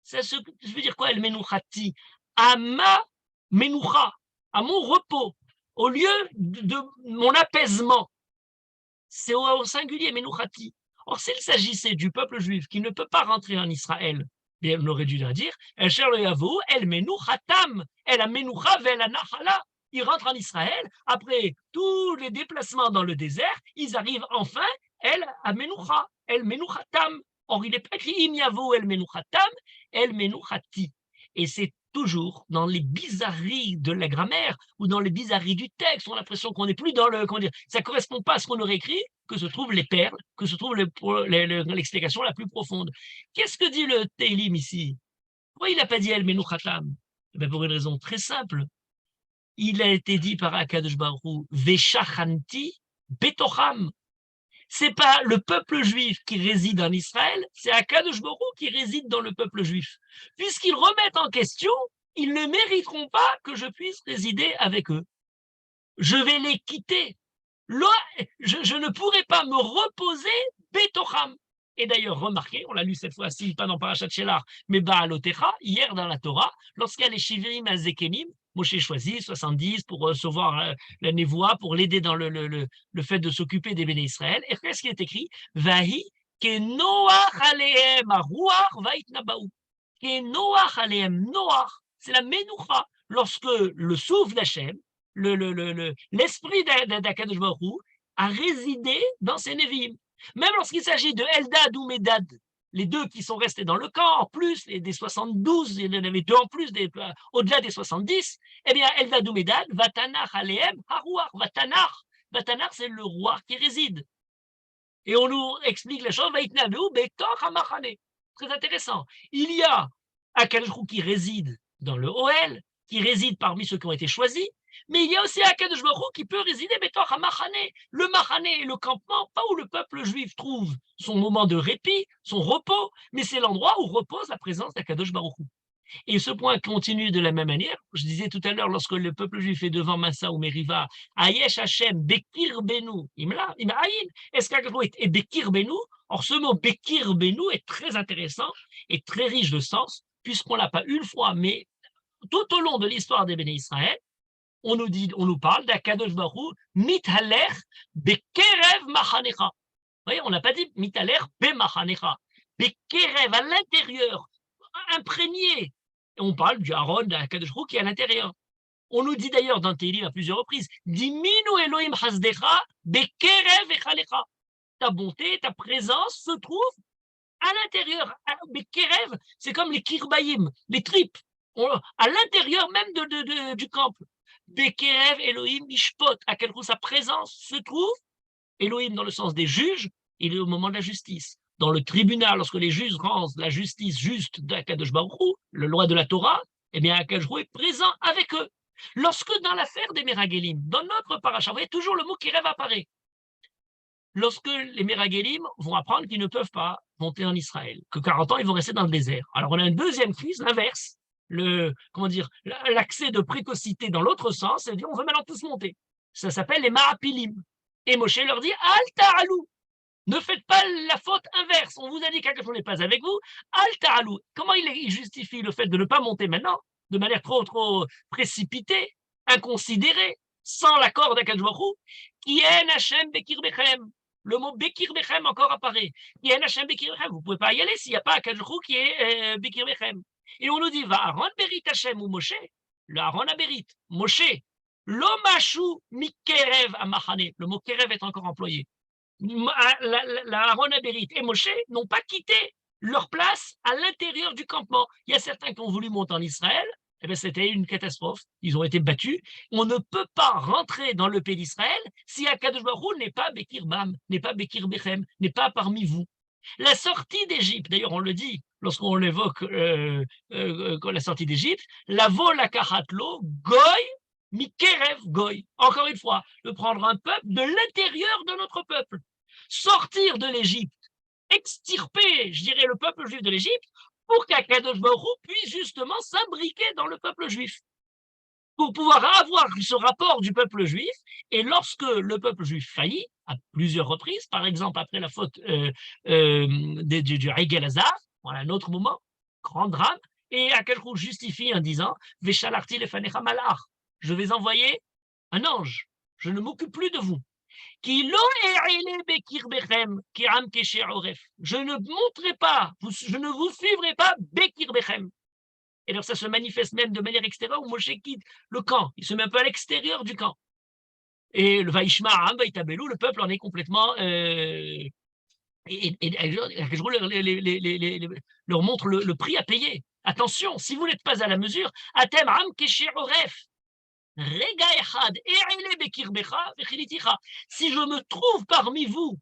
Ça veut dire quoi el menuchati? À ma menucha, à mon repos, au lieu de mon apaisement. C'est au singulier menuchati. Or, s'il s'agissait du peuple juif qui ne peut pas rentrer en Israël, bien, on aurait dû leur dire, el menuchatam, el menucha vel anachala. Ils rentrent en Israël, après tous les déplacements dans le désert, ils arrivent enfin, el menucha, el menuchatam. Or, il n'est pas écrit im yavo el menuchatam, el menuchati. Et c'est toujours dans les bizarreries de la grammaire ou dans les bizarreries du texte, on a l'impression qu'on n'est plus dans le, comment dire, ça ne correspond pas à ce qu'on aurait écrit, que se trouvent les perles, que se trouve l'explication la plus profonde. Qu'est-ce que dit le Teilim ici? Pourquoi il n'a pas dit El Menuchatam? Pour une raison très simple. Il a été dit par Akadosh Baruch Hu, Veshachanti Betocham. C'est pas le peuple juif qui réside en Israël, c'est Akadosh Baruch Hu qui réside dans le peuple juif. Puisqu'ils remettent en question, ils ne mériteront pas que je puisse résider avec eux. Je vais les quitter. Je ne pourrai pas me reposer Betocham. Et d'ailleurs, remarquez, on l'a lu cette fois-ci, pas dans Parashat Shelach, mais Baalotecha, hier dans la Torah, lorsqu'il y a les Shivirim à Zekenim, Moshe choisit 70 pour recevoir la névoie, pour l'aider dans le fait de s'occuper des béné Israël. Et qu'est-ce qui est écrit? Vahi ke noach alehem aruach vaitnabaou. Ke noach alehem noach, c'est la menoucha. Lorsque le souffle d'Hachem, l'esprit d'Akadosh Baruch Hu a résidé dans ces Nevi'im. Même lorsqu'il s'agit de Eldad ou Medad, les deux qui sont restés dans le camp, en plus des 72, il y en avait deux en plus, au-delà des 70, eh bien, Eldad ou Medad, Vatanach Alehem, Harouach, Vatanach. Vatanach, c'est le roi qui réside. Et on nous explique la chose, Vaitnabeu, Betor Hamachane. Très intéressant. Il y a Akadosh Baruch Hu qui réside dans le Ohel, qui réside parmi ceux qui ont été choisis, mais il y a aussi Akadosh Baruch Hu qui peut résider Betor HaMachane. Le Machane est le campement, pas où le peuple juif trouve son moment de répit, son repos, mais c'est l'endroit où repose la présence d'Akadosh Baruch Hu. Et ce point continue de la même manière. Je disais tout à l'heure, lorsque le peuple juif est devant Massa ou Meriva, Ayesh Hashem, Bekir Benu, Imla, Imaïn, est-ce qu'Akadosh Baruch Hu est Bekir Benu? Or, ce mot Bekir Benu est très intéressant et très riche de sens, puisqu'on ne l'a pas une fois, mais tout au long de l'histoire des béné Israël, on nous parle d'Akadosh Baruch Hu, Mithaler Bekerev Machanecha. Vous voyez, on n'a pas dit Mithaler Bemachanecha. Bekerev, à l'intérieur, imprégné. Et on parle du Aaron d'Akadosh Baruch Hu qui est à l'intérieur. On nous dit d'ailleurs dans Télim à plusieurs reprises, Diminu Elohim Hasdecha Bekerev Echalecha. Ta bonté, ta présence se trouve à l'intérieur, Bekerev, c'est comme les kirbaïm, les tripes, à l'intérieur même du camp. Bekerev, Elohim, Mishpot, à quel point sa présence se trouve. Elohim dans le sens des juges, il est au moment de la justice. Dans le tribunal, lorsque les juges rendent la justice juste d'Akadosh Baruch Hu, le loi de la Torah, eh bien Akadosh Baruch Hu est présent avec eux. Lorsque dans l'affaire des Meragelim, dans notre paracha, vous voyez toujours le mot Kérev apparaît. Lorsque les Meragelim vont apprendre qu'ils ne peuvent pas monter en Israël, que 40 ans ils vont rester dans le désert. Alors on a une deuxième crise, l'inverse, l'accès de précocité dans l'autre sens, c'est-à-dire on veut maintenant tous monter. Ça s'appelle les Ma'apilim. Et Moshe leur dit Al ta'alou, ne faites pas la faute inverse. On vous a dit qu'Akadosh n'est pas avec vous. Al ta'alou. Comment il justifie le fait de ne pas monter maintenant, de manière trop précipitée, inconsidérée, sans l'accord d'Akadosh Baruch Hu? Ki en Hashem bekir bechem. Le mot bekir bechem encore apparaît. Ki en Hashem bekir bechem. Vous ne pouvez pas y aller s'il n'y a pas Akadosh Baruch Hu qui est bekir bechem. Et on nous dit va Aaron berit Hashem ou Moshe. Le Aaron a berit. Moshe. L'omashu mikerev amachane. Le mot kerev est encore employé. La Aaron Abérit et Moshe n'ont pas quitté leur place à l'intérieur du campement. Il y a certains qui ont voulu monter en Israël, eh bien, c'était une catastrophe. Ils ont été battus. On ne peut pas rentrer dans le pays d'Israël si Akadosh Baruch Hu n'est pas Bekir Bam, n'est pas Bekir Bechem, n'est pas parmi vous. La sortie d'Égypte, d'ailleurs, on le dit lorsqu'on l'évoque, la sortie d'Égypte, la volakahatlo goy mikerev goy. Encore une fois, de prendre un peuple de l'intérieur de notre peuple. Sortir de l'Égypte, extirper, je dirais, le peuple juif de l'Égypte, pour qu'Akadosh Baruch Hu puisse justement s'imbriquer dans le peuple juif, pour pouvoir avoir ce rapport du peuple juif. Et lorsque le peuple juif faillit, à plusieurs reprises, par exemple après la faute du Hegel Hazar, voilà un autre moment, grand drame, et Akadosh Baruch Hu justifie en disant « Veshalarti lefanecha malach » je vais envoyer un ange, je ne m'occupe plus de vous. Je ne monterai pas, je ne vous suivrai pas, Bekir Bechem. Et alors ça se manifeste même de manière extérieure où Moshe quitte le camp, il se met un peu à l'extérieur du camp. Et le Vaishma, le peuple en est complètement. Et je leur montre le prix à payer. Attention, si vous n'êtes pas à la mesure, Atem Am Kesher Oref. Si je me trouve parmi vous,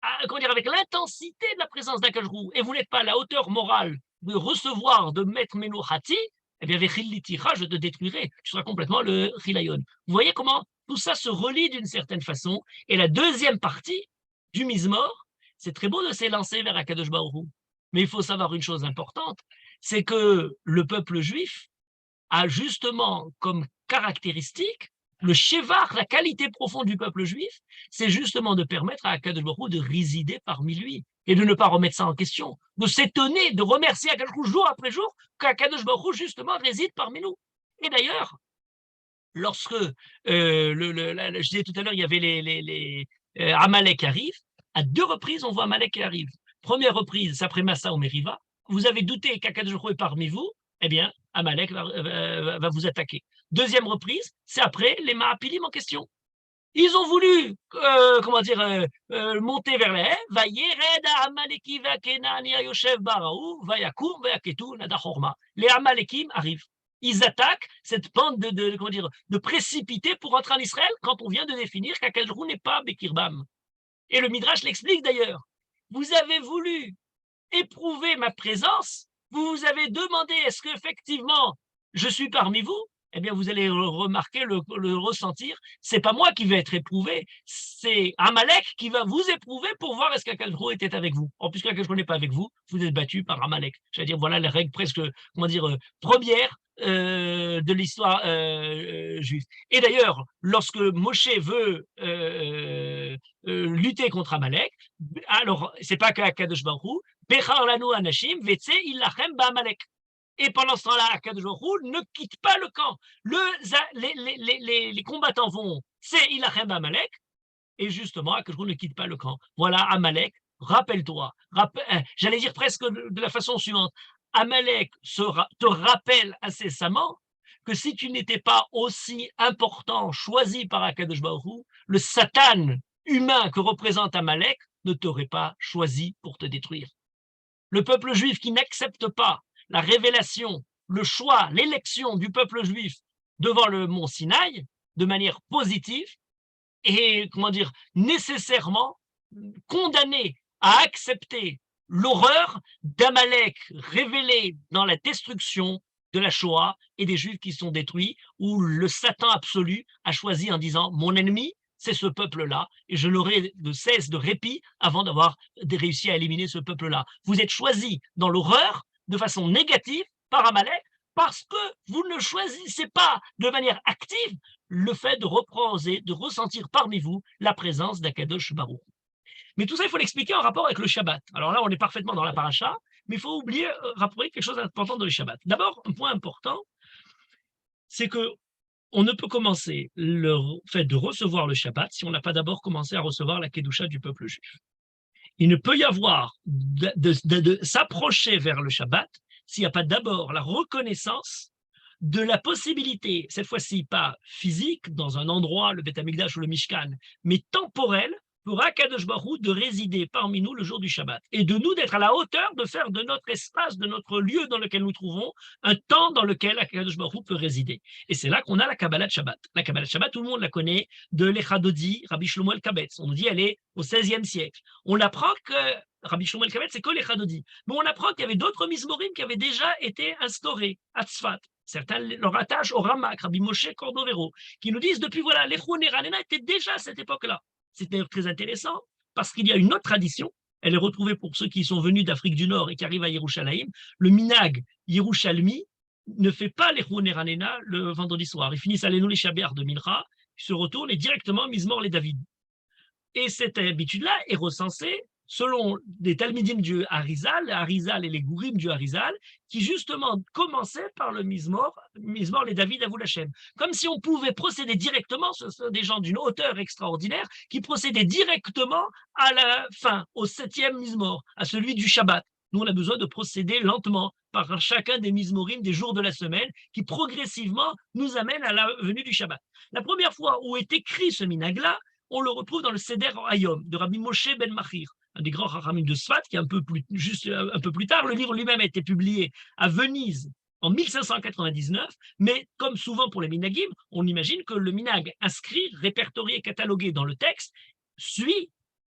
avec l'intensité de la présence d'Akadosh Baruch Hu, et vous n'êtes pas à la hauteur morale de recevoir, de mettre Menuchati, eh bien, je te détruirai. Tu seras complètement le Chilayon. Vous voyez comment tout ça se relie d'une certaine façon. Et la deuxième partie du Mizmor, c'est très beau de s'élancer vers Akadosh Baruch Hu. Mais il faut savoir une chose importante, c'est que le peuple juif a justement comme caractéristique le shevar, la qualité profonde du peuple juif, c'est justement de permettre à Akadosh Baruch Hu de résider parmi lui et de ne pas remettre ça en question, de s'étonner, de remercier Akadosh Baruch Hu jour après jour qu'Akadosh Baruch Hu justement réside parmi nous. Et d'ailleurs, lorsque, je disais tout à l'heure, il y avait les Amalek qui arrivent, à 2 reprises on voit Amalek qui arrive. Première reprise, c'est après Massa ou Meriva, vous avez douté qu'Akadosh Baruch Hu est parmi vous, eh bien, Amalek va vous attaquer. Deuxième reprise, c'est après les Ma'apilim en question. Ils ont voulu, monter vers les Les Amalekim arrivent. Ils attaquent cette bande de précipités pour entrer en Israël quand on vient de définir qu'Akadosh Baruch Hu n'est pas Bekirbam. Et le Midrash l'explique d'ailleurs. Vous avez voulu éprouver ma présence, vous avez demandé est-ce qu'effectivement je suis parmi vous, eh bien vous allez remarquer, le ressentir, c'est pas moi qui vais être éprouvé, c'est Amalek qui va vous éprouver pour voir est-ce qu'Akadosh Baruch Hu était avec vous. En plus qu'Akadosh Baruch Hu n'est pas avec vous, vous êtes battu par Amalek. C'est-à-dire voilà les règles presque, premières de l'histoire juive. Et d'ailleurs, lorsque Moshe veut lutter contre Amalek, alors c'est pas qu'Akadosh Baruch Hu, Bechar lanu anashim vetse illachem ba'Amalek. Et pendant ce temps-là, Akadosh Baruch Hu ne quitte pas le camp. Les combattants vont, c'est illachem ba'Amalek, et justement, Akadosh Baruch Hu ne quitte pas le camp. Voilà Amalek, rappelle-toi, j'allais dire presque de la façon suivante, Amalek te rappelle incessamment que si tu n'étais pas aussi important, choisi par Akadosh Baruch Hu, le Satan humain que représente Amalek ne t'aurait pas choisi pour te détruire. Le peuple juif qui n'accepte pas la révélation, le choix, l'élection du peuple juif devant le mont Sinaï de manière positive est, nécessairement condamné à accepter l'horreur d'Amalek révélée dans la destruction de la Shoah et des Juifs qui sont détruits, où le Satan absolu a choisi en disant « mon ennemi, c'est ce peuple-là, et je n'aurai de cesse de répit avant d'avoir réussi à éliminer ce peuple-là. » Vous êtes choisis dans l'horreur de façon négative par Amalek parce que vous ne choisissez pas de manière active le fait de reposer, de ressentir parmi vous la présence d'Akadosh Baruch. Mais tout ça, il faut l'expliquer en rapport avec le Shabbat. Alors là, on est parfaitement dans la paracha, mais il faut oublier, rappeler quelque chose d'important dans le Shabbat. D'abord, un point important, c'est que on ne peut commencer le fait de recevoir le Shabbat si on n'a pas d'abord commencé à recevoir la Kedusha du peuple juif. Il ne peut y avoir de s'approcher vers le Shabbat s'il n'y a pas d'abord la reconnaissance de la possibilité, cette fois-ci pas physique, dans un endroit, le Beth Amikdash ou le Mishkan, mais temporel, pour Akadosh Baruch Hu de résider parmi nous le jour du Shabbat, et de nous d'être à la hauteur de faire de notre espace, de notre lieu dans lequel nous trouvons, un temps dans lequel Akadosh Baruch Hu peut résider. Et c'est là qu'on a la Kabbalah de Shabbat. La Kabbalah de Shabbat, tout le monde la connaît, de l'Echadodi, Rabbi Shlomo el-Kabetz. On nous dit elle est au XVIe siècle. On apprend que Rabbi Shlomo el-Kabetz, c'est que l'Echadodi. Mais on apprend qu'il y avait d'autres Mizmorim qui avaient déjà été instaurés à Tzfat. Certains leur rattachent au Ramak, Rabbi Moshe Cordovero, qui nous disent depuis voilà, l'Echon Eranena était déjà à cette époque-là. C'était très intéressant parce qu'il y a une autre tradition. Elle est retrouvée pour ceux qui sont venus d'Afrique du Nord et qui arrivent à Yerushalayim. Le minag Yerushalmi ne fait pas l'Echon Eranena le vendredi soir. Ils finissent à l'Enou Shaber de Mincha, ils se retournent et directement Mizmor les David. Et cette habitude-là est recensée selon des Talmidim du Harizal et les Gourim du Harizal, qui justement commençaient par le Mizmor les David Avou Lachem. Comme si on pouvait procéder directement, ce sont des gens d'une hauteur extraordinaire, qui procédaient directement à la fin, au 7e Mizmor, à celui du Shabbat. Nous, on a besoin de procéder lentement par chacun des Mizmorim des jours de la semaine, qui progressivement nous amènent à la venue du Shabbat. La première fois où est écrit ce minag-là, on le retrouve dans le Seder Hayom de Rabbi Moshe ben Machir, un des grands Chachamim de Sfat, qui est un peu plus tard. Le livre lui-même a été publié à Venise en 1599, mais comme souvent pour les minagim, on imagine que le minag inscrit, répertorié, catalogué dans le texte, suit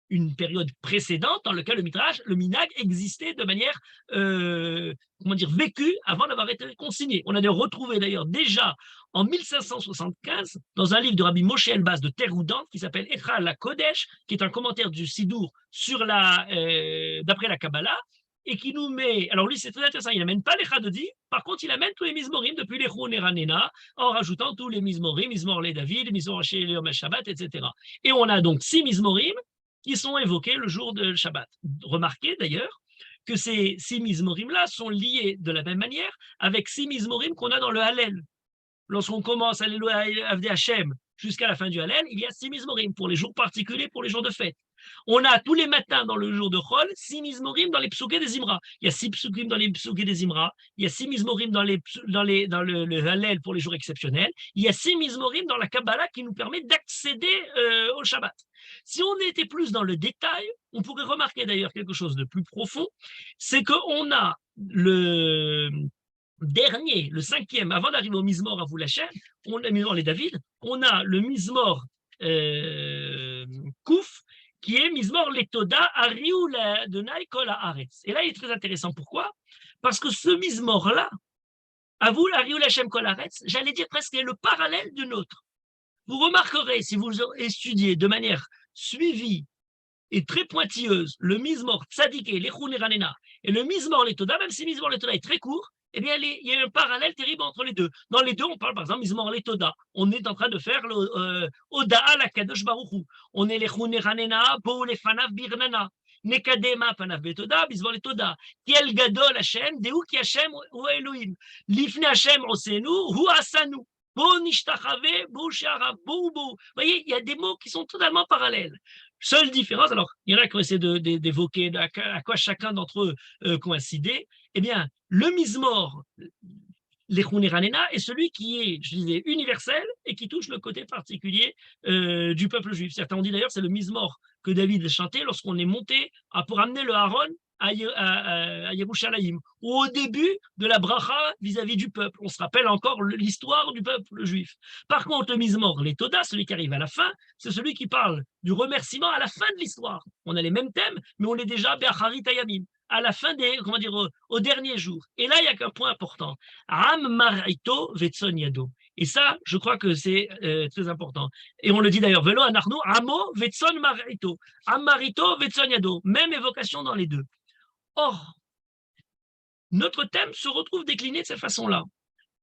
une période précédente dans laquelle le minag existait de manière vécue avant d'avoir été consigné. On a retrouvé d'ailleurs déjà en 1575 dans un livre de Rabbi Moshe Elbaz de Teroudan qui s'appelle Echal la Kodesh, qui est un commentaire du Sidour sur d'après la Kabbalah, et qui nous met, alors lui c'est très intéressant, il n'amène pas les Chadodi, par contre il amène tous les Mizmorim depuis les Chon Eranena, en rajoutant tous les Mizmorim, Mizmor les David, Mizmor Haché Yom Shabbat, etc. Et on a donc 6 Mizmorim qui sont évoqués le jour de Shabbat. Remarquez d'ailleurs que ces 6 Mizmorim-là sont liés de la même manière avec 6 Mizmorim qu'on a dans le Hallel. Lorsqu'on commence à Avdei Hashem jusqu'à la fin du Hallel, il y a 6 Mizmorim pour les jours particuliers, pour les jours de fête. On a tous les matins dans le jour de Chol 6 Mizmorim dans les Psuké des Imra. Il y a 6 Psukim dans les Psuké des Imra. Il y a 6 Mizmorim dans le Hallel pour les jours exceptionnels. Il y a 6 Mizmorim dans la Kabbalah qui nous permet d'accéder au Shabbat. Si on était plus dans le détail, on pourrait remarquer d'ailleurs quelque chose de plus profond, c'est qu'on a le dernier, le 5e, avant d'arriver au Mizmor Avou Lachem, on a Mizmor les David, on a le Mizmor Kouf, qui est Mizmor Letoda Ariou la Denai Kol Haaretz. Et là, il est très intéressant. Pourquoi? Parce que ce Mizmor-là, Avou Ariou Lachem Kol Haaretz, j'allais dire presque le parallèle du nôtre. Vous remarquerez, si vous étudiez de manière suivie et très pointilleuse le Mizmor Tzadiké, l'Echon Eranena, et le Mizmor Letoda, même si Mizmor Letoda est très court, eh bien, il y a un parallèle terrible entre les deux. Dans les deux, on parle par exemple Mizmor Letoda. On est en train de faire le Oda'a la Kadosh Baruch Hu. On est l'Echon Eranena, Bo lefanav birnana. Nekadema panav betoda, Mizmor Letoda. Kiel gadol Hashem, Deu ki Hashem hu Elohim. Lifne Hashem osenu, hu asanu. Bo nishtachave, bo she'arav, bo. Vous voyez, il y a des mots qui sont totalement parallèles. Seule différence, alors il y en a qui ont essayé d'évoquer à quoi chacun d'entre eux coïncidait. Eh bien, le Mizmor l'Echuniranena est celui qui est, je disais, universel et qui touche le côté particulier du peuple juif. Certains ont dit d'ailleurs c'est le Mizmor que David chantait lorsqu'on est monté pour amener le Aaron à Yerushalayim, ou au début de la bracha vis-à-vis du peuple. On se rappelle encore l'histoire du peuple juif. Par contre, le Mizmor, les Toda, celui qui arrive à la fin, c'est celui qui parle du remerciement à la fin de l'histoire. On a les mêmes thèmes, mais on est déjà Be'acharit Hayamim, à la fin des, comment dire, au dernier jour. Et là, il y a qu'un point important. Am marito vetson yado. Et ça, je crois que c'est très important. Et on le dit d'ailleurs, velo anarno, amo vetson marito. Am marito vetson yado. Même évocation dans les deux. Or, notre thème se retrouve décliné de cette façon-là.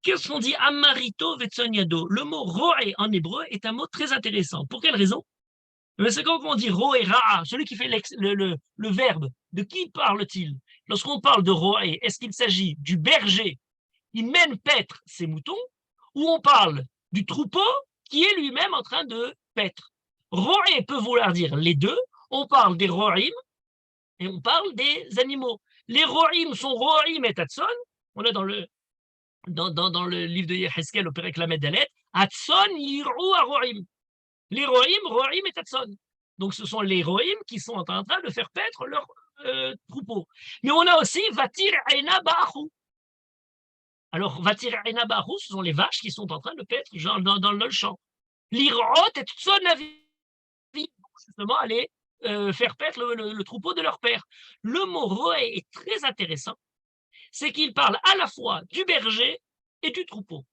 Qu'est-ce qu'on dit Amarito vetson yado? Le mot roé en hébreu est un mot très intéressant. Pour quelle raison? C'est quand on dit roé ra'a, celui qui fait le verbe, de qui parle-t-il? Lorsqu'on parle de roé, est-ce qu'il s'agit du berger qui mène paître ses moutons, ou on parle du troupeau qui est lui-même en train de paître? Roé peut vouloir dire les deux. On parle des roïm et on parle des animaux. Les roïm sont roïm et tatson. On est dans le livre de Yeheskel, au Perek Lamed Dalet. Atson yirou aroïm. Les roïm, roïm et tatson. Donc ce sont les roïm qui sont en train de faire paître leur troupeau. Mais on a aussi vatir aina ba'achu. Alors, vatir aina ba'achu, ce sont les vaches qui sont en train de paître dans le champ. L'irot et tson avi, justement, aller faire paître le troupeau de leur père. Le mot roé est très intéressant. C'est qu'il parle à la fois du berger et du troupeau.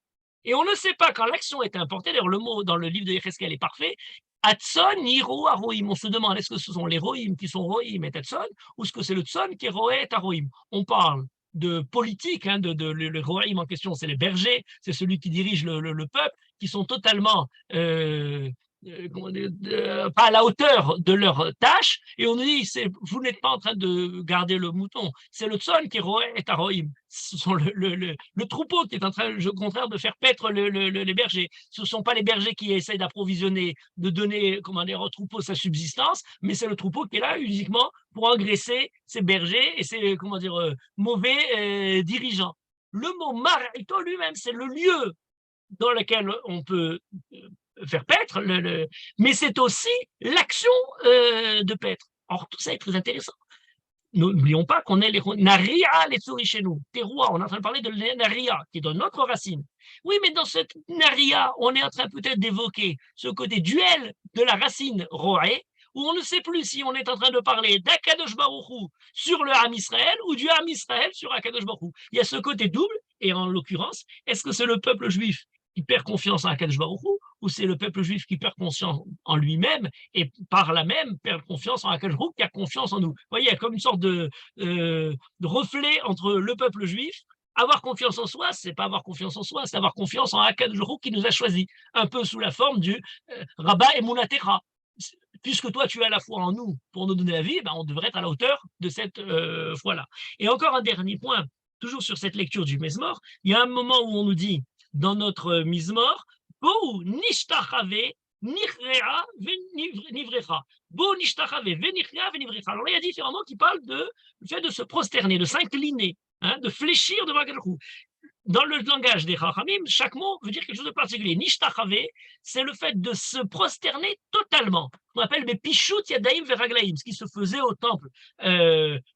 Et on ne sait pas quand l'action est importée. D'ailleurs, le mot dans le livre de Yecheskel est parfait. Atson, Hiro, Aroïm. On se demande est-ce que ce sont les Roïm qui sont Roïm et Tatson, ou est-ce que c'est le Tson qui est Roé et Aroïm. On parle de politique, le Roïm en question, c'est les bergers, c'est celui qui dirige le peuple, qui sont totalement pas à la hauteur de leur tâche, et on nous dit vous n'êtes pas en train de garder le mouton, c'est le tson qui est aroïm. Ce sont le troupeau qui est en train, au contraire, de faire paître les bergers. Ce ne sont pas les bergers qui essaient d'approvisionner, de donner, au troupeau sa subsistance, mais c'est le troupeau qui est là uniquement pour engraisser ses bergers et ses, mauvais dirigeants. Le mot marito lui-même, c'est le lieu dans lequel on peut faire paître, mais c'est aussi l'action de paître. Or, tout ça est très intéressant. N'oublions pas qu'on est les Naria, les souris chez nous, terroir. On est en train de parler de Naria, qui est dans notre racine. Oui, mais dans cette Naria, on est en train peut-être d'évoquer ce côté duel de la racine Roé, où on ne sait plus si on est en train de parler d'Akadosh Baruch Hu sur le Ham Israël ou du Ham Israël sur Akadosh Baruch Hu. Il y a ce côté double, et en l'occurrence, est-ce que c'est le peuple juif qui perd confiance en Akadosh Baruch Hu, ou c'est le peuple juif qui perd confiance en lui-même et par là même perd confiance en Akadosh Baruch Hu qui a confiance en nous. Vous voyez, il y a comme une sorte de reflet entre le peuple juif. Avoir confiance en soi, c'est pas avoir confiance en soi, c'est avoir confiance en Akadosh Baruch Hu qui nous a choisis, un peu sous la forme du Rabba Emunatecha. Puisque toi, tu as la foi en nous pour nous donner la vie, on devrait être à la hauteur de cette foi-là. Et encore un dernier point, toujours sur cette lecture du Mizmor, il y a un moment où on nous dit, dans notre Mizmor, Bo nishtachave nichrea venivrecha. Bo nishtachave venichrea venivrecha. Alors là, il y a différents mots qui parlent du fait de se prosterner, de s'incliner, de fléchir devant Akadosh Baruch Hu. Dans le langage des Chachamim, chaque mot veut dire quelque chose de particulier. Nishtachave, c'est le fait de se prosterner totalement. On appelle les pichut yadaim veraglaim, ce qui se faisait au temple,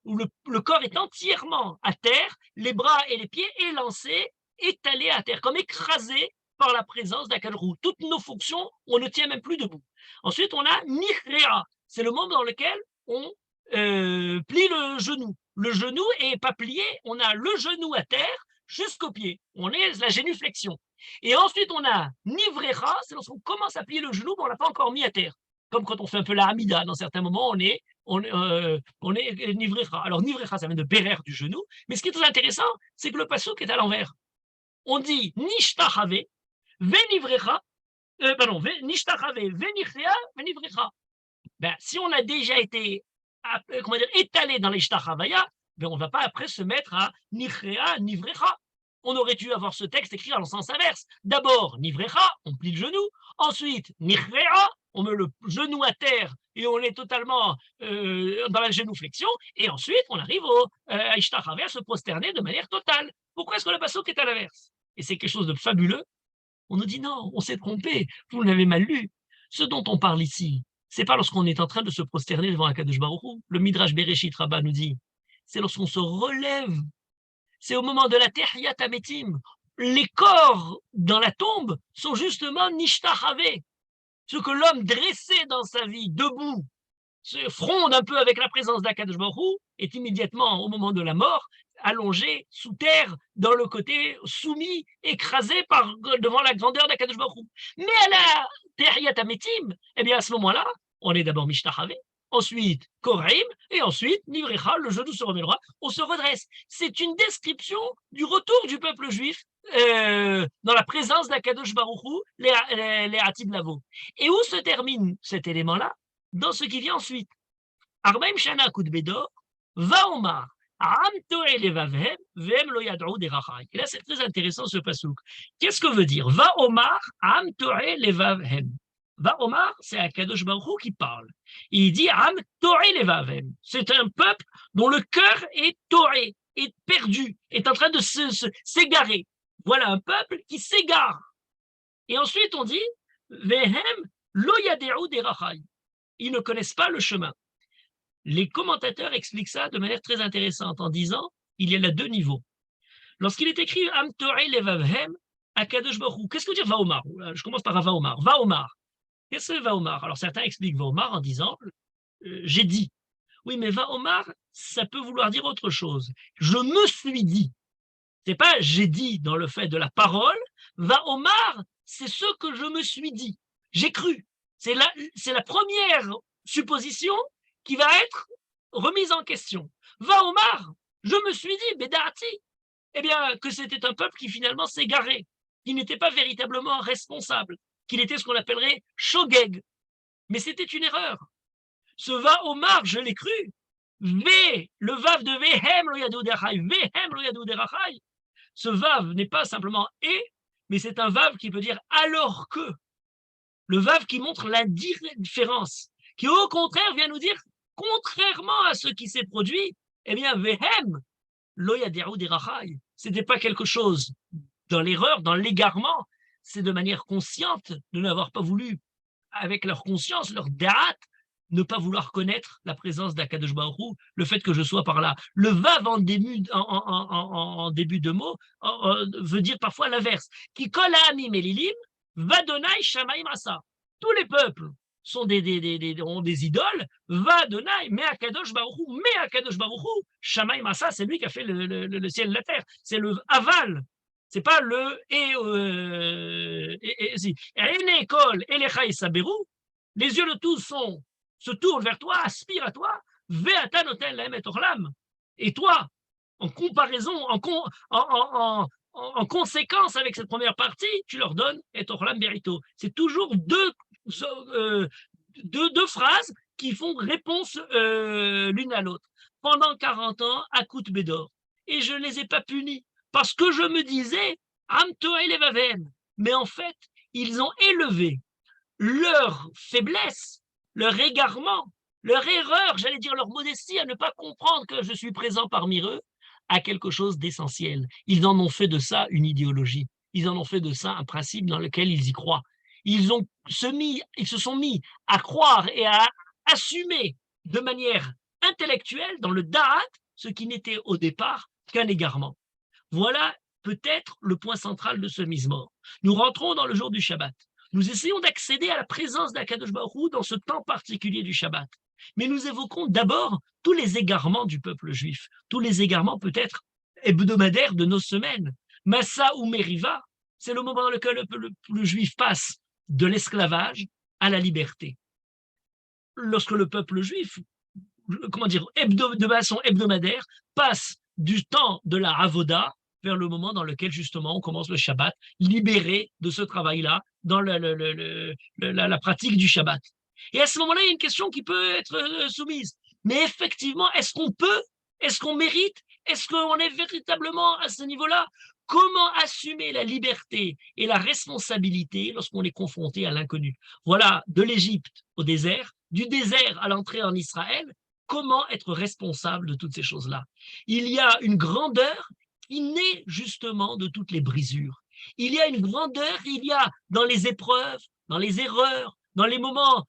où le corps est entièrement à terre, les bras et les pieds élancés, étalés à terre, comme écrasés par la présence d'Akadosh Baruch Hu. Toutes nos fonctions, on ne tient même plus debout. Ensuite, on a nichrea, c'est le moment dans lequel on plie le genou. Le genou n'est pas plié, on a le genou à terre jusqu'au pied. On est la génuflexion. Et ensuite, on a nivrecha, c'est lorsqu'on commence à plier le genou, mais on ne l'a pas encore mis à terre. Comme quand on fait un peu la hamida, dans certains moments, on est nivrecha. Alors, nivrecha, ça vient de berer du genou. Mais ce qui est très intéressant, c'est que le passouk est à l'envers. On dit nishtachave, venivrecha, nishtachave, venichrea, venivrecha. Si on a déjà été étalé dans les shtachavaya, on ne va pas après se mettre à nichrea, nivrecha. On aurait dû avoir ce texte écrit dans le sens inverse. D'abord, nivrecha, on plie le genou. Ensuite, nichrea, on met le genou à terre et on est totalement dans la génuflexion. Et ensuite, on arrive à ishtachave, à se prosterner de manière totale. Pourquoi est-ce que le passouk est à l'inverse? et c'est quelque chose de fabuleux, on nous dit non, on s'est trompé, vous l'avez mal lu. Ce dont on parle ici, c'est pas lorsqu'on est en train de se prosterner devant Akadosh Baruch Hu. Le Midrash Bereshit Rabbah nous dit, c'est lorsqu'on se relève, c'est au moment de la Tehiyat Hametim. Les corps dans la tombe sont justement Nishtachave, ce que l'homme dressé dans sa vie, debout, se fronde un peu avec la présence d'Akadosh Baruch Hu, est immédiatement au moment de la mort allongé sous terre, dans le côté soumis, écrasé devant la grandeur d'Akadosh Baruch Hu. Mais à la Tehiyat Hametim, eh bien à ce moment-là, on est d'abord Mishtachave, ensuite Koraim, et ensuite Nivrecha, le genou se remet droit, on se redresse. C'est une description du retour du peuple juif dans la présence d'Akadosh Baruch Hu, les Atid Lavo. Et où se termine cet élément-là? Dans ce qui vient ensuite. Arbaim Shana Kud Bedor, va Omar, et là, c'est très intéressant ce pasouk. Qu'est-ce que veut dire? Va Omar, Am Toreh Levavhem. Va Omar, c'est Akadosh Baruch Hu qui parle. Il dit Am Toreh Levavhem. C'est un peuple dont le cœur est toré, est perdu, est en train de s'égarer. Voilà un peuple qui s'égare. Et ensuite, on dit Vehem lo yade'u derachai. Ils ne connaissent pas le chemin. Les commentateurs expliquent ça de manière très intéressante en disant il y a là deux niveaux. Lorsqu'il est écrit Am Toreh Levavhem, Akadosh Baruch Hu, qu'est-ce que veut dire Vaomar? Je commence par Vaomar. Vaomar. Qu'est-ce que Vaomar? Alors certains expliquent Vaomar en disant j'ai dit. Oui, mais Vaomar, ça peut vouloir dire autre chose. Je me suis dit. C'est pas j'ai dit dans le fait de la parole. Vaomar, c'est ce que je me suis dit. J'ai cru. C'est la première supposition qui va être remise en question. Va Omar, je me suis dit, Bédati, eh bien, que c'était un peuple qui finalement s'égarait, qui n'était pas véritablement responsable, qu'il était ce qu'on appellerait shogeg. Mais c'était une erreur. Ce va Omar, je l'ai cru. Le vav de Vehem lo yadou derachai, Vehem lo yadou derachai. Ce vav n'est pas simplement et, mais c'est un vav qui peut dire alors que. Le vav qui montre la différence, qui au contraire vient nous dire, contrairement à ce qui s'est produit, eh bien, Vehem, lo yaderu derachai, c'était pas quelque chose dans l'erreur, dans l'égarement, c'est de manière consciente de n'avoir pas voulu, avec leur conscience, leur da'at, ne pas vouloir connaître la présence d'Akadosh Baruch Hu, le fait que je sois par là. Le vav en début de mot veut dire parfois l'inverse. Qui kol ha'amim elilim, Vadonai Shamaim Asa. Tous les peuples ont des idoles. Vadonai, mais Akadosh Baruch Hu, Shamaim Asa, c'est lui qui a fait le ciel et la terre. C'est le aval. C'est pas le les yeux de tous se tournent vers toi, aspirent à toi. Ve'ata noten lahem et orlam. Et toi, en comparaison, en conséquence avec cette première partie, tu leur donnes et orlam berito. C'est toujours deux phrases qui font réponse l'une à l'autre. Pendant 40 ans, à Kout Bédor. Et je ne les ai pas punis parce que je me disais, Am Toreh Levavhem. Mais en fait, ils ont élevé leur faiblesse, leur égarement, leur erreur, j'allais dire leur modestie à ne pas comprendre que je suis présent parmi eux, à quelque chose d'essentiel. Ils en ont fait de ça une idéologie. Ils en ont fait de ça un principe dans lequel ils y croient. Ils se sont mis à croire et à assumer de manière intellectuelle, dans le da'at, ce qui n'était au départ qu'un égarement. Voilà peut-être le point central de ce Mizmor. Nous rentrons dans le jour du Shabbat. Nous essayons d'accéder à la présence d'Akadosh Baruch Hu dans ce temps particulier du Shabbat. Mais nous évoquons d'abord tous les égarements du peuple juif, tous les égarements peut-être hebdomadaires de nos semaines. Massa ou Meriva, c'est le moment dans lequel le peuple juif passe de l'esclavage à la liberté. Lorsque le peuple juif, de façon hebdomadaire, passe du temps de la avoda vers le moment dans lequel justement on commence le Shabbat, libéré de ce travail-là dans la pratique du Shabbat. Et à ce moment-là, il y a une question qui peut être soumise. Mais effectivement, est-ce qu'on peut, est-ce qu'on mérite, est-ce qu'on est véritablement à ce niveau-là? Comment assumer la liberté et la responsabilité lorsqu'on est confronté à l'inconnu? Voilà, de l'Égypte au désert, du désert à l'entrée en Israël, comment être responsable de toutes ces choses-là? Il y a une grandeur qui naît justement de toutes les brisures. Il y a une grandeur, il y a dans les épreuves, dans les erreurs, dans les moments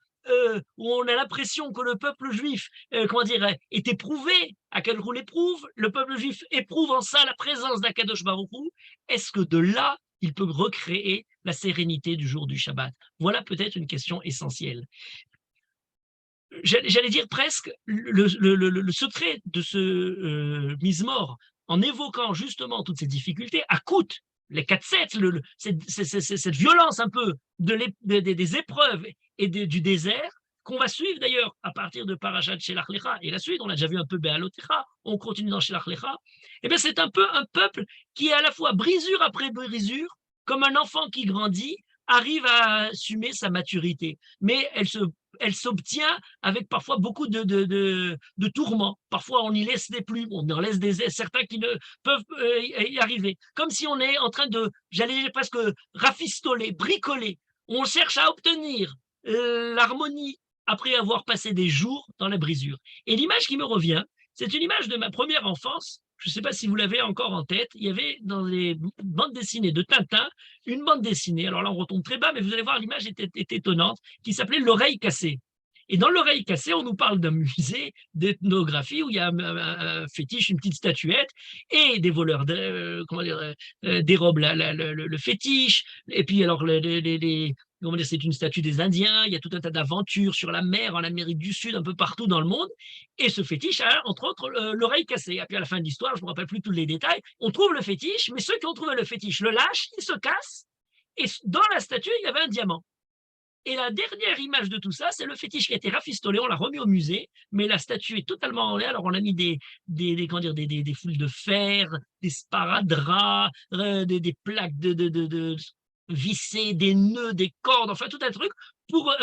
où on a l'impression que le peuple juif, est éprouvé, Akadosh l'éprouve, le peuple juif éprouve en ça la présence d'Akadosh Baruch Hu. Est-ce que de là, il peut recréer la sérénité du jour du Shabbat? Voilà peut-être une question essentielle. J'allais dire presque le secret de ce Mizmor, en évoquant justement toutes ces difficultés, à coûte les 4-7, cette violence un peu des épreuves et du désert, qu'on va suivre d'ailleurs à partir de Parashat Shelach Lecha et la suite, on l'a déjà vu un peu Be'alotecha, on continue dans Shelach Lecha, et bien c'est un peu un peuple qui est à la fois brisure après brisure, comme un enfant qui grandit, arrive à assumer sa maturité, mais elle s'obtient avec parfois beaucoup de tourments. Parfois, on y laisse des plumes, on en laisse certains qui ne peuvent y arriver. Comme si on est en train de, j'allais dire presque rafistoler, bricoler. On cherche à obtenir l'harmonie après avoir passé des jours dans la brisure. Et l'image qui me revient, c'est une image de ma première enfance. Je ne sais pas si vous l'avez encore en tête. Il y avait dans les bandes dessinées de Tintin une bande dessinée. Alors là, on retombe très bas, mais vous allez voir, l'image est étonnante, qui s'appelait L'oreille cassée. Et dans L'oreille cassée, on nous parle d'un musée d'ethnographie où il y a un fétiche, une petite statuette, et des voleurs dérobent le fétiche. Et puis, alors, c'est une statue des Indiens, il y a tout un tas d'aventures sur la mer, en Amérique du Sud, un peu partout dans le monde. Et ce fétiche a, entre autres, l'oreille cassée. Et puis à la fin de l'histoire, je ne me rappelle plus tous les détails, on trouve le fétiche, mais ceux qui ont trouvé le fétiche le lâchent, il se casse, et dans la statue, il y avait un diamant. Et la dernière image de tout ça, c'est le fétiche qui a été rafistolé, on l'a remis au musée, mais la statue est totalement enlevée. Alors on a mis des foules de fer, des sparadraps, des plaques de vissées, des nœuds, des cordes, enfin tout un truc pour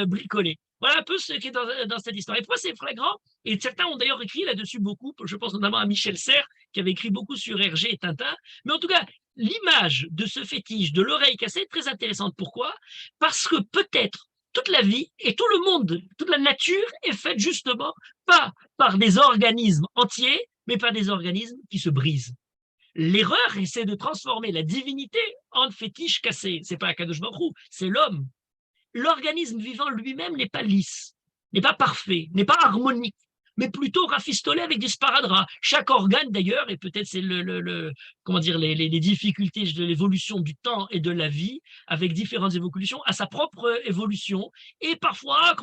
bricoler. Voilà un peu ce qui est dans cette histoire. Et pourquoi c'est flagrant? Et certains ont d'ailleurs écrit là-dessus beaucoup, je pense notamment à Michel Serres, qui avait écrit beaucoup sur Hergé et Tintin. Mais en tout cas, l'image de ce fétiche de l'oreille cassée est très intéressante. Pourquoi? Parce que peut-être toute la vie et tout le monde, toute la nature est faite justement pas par des organismes entiers, mais par des organismes qui se brisent. L'erreur, c'est de transformer la divinité en fétiche cassé. C'est pas Akadosh Baruch Hu, c'est l'homme. L'organisme vivant lui-même n'est pas lisse, n'est pas parfait, n'est pas harmonique, mais plutôt rafistolé avec des sparadraps. Chaque organe, d'ailleurs, et peut-être c'est les difficultés de l'évolution du temps et de la vie, avec différentes évolutions, a sa propre évolution. Et parfois,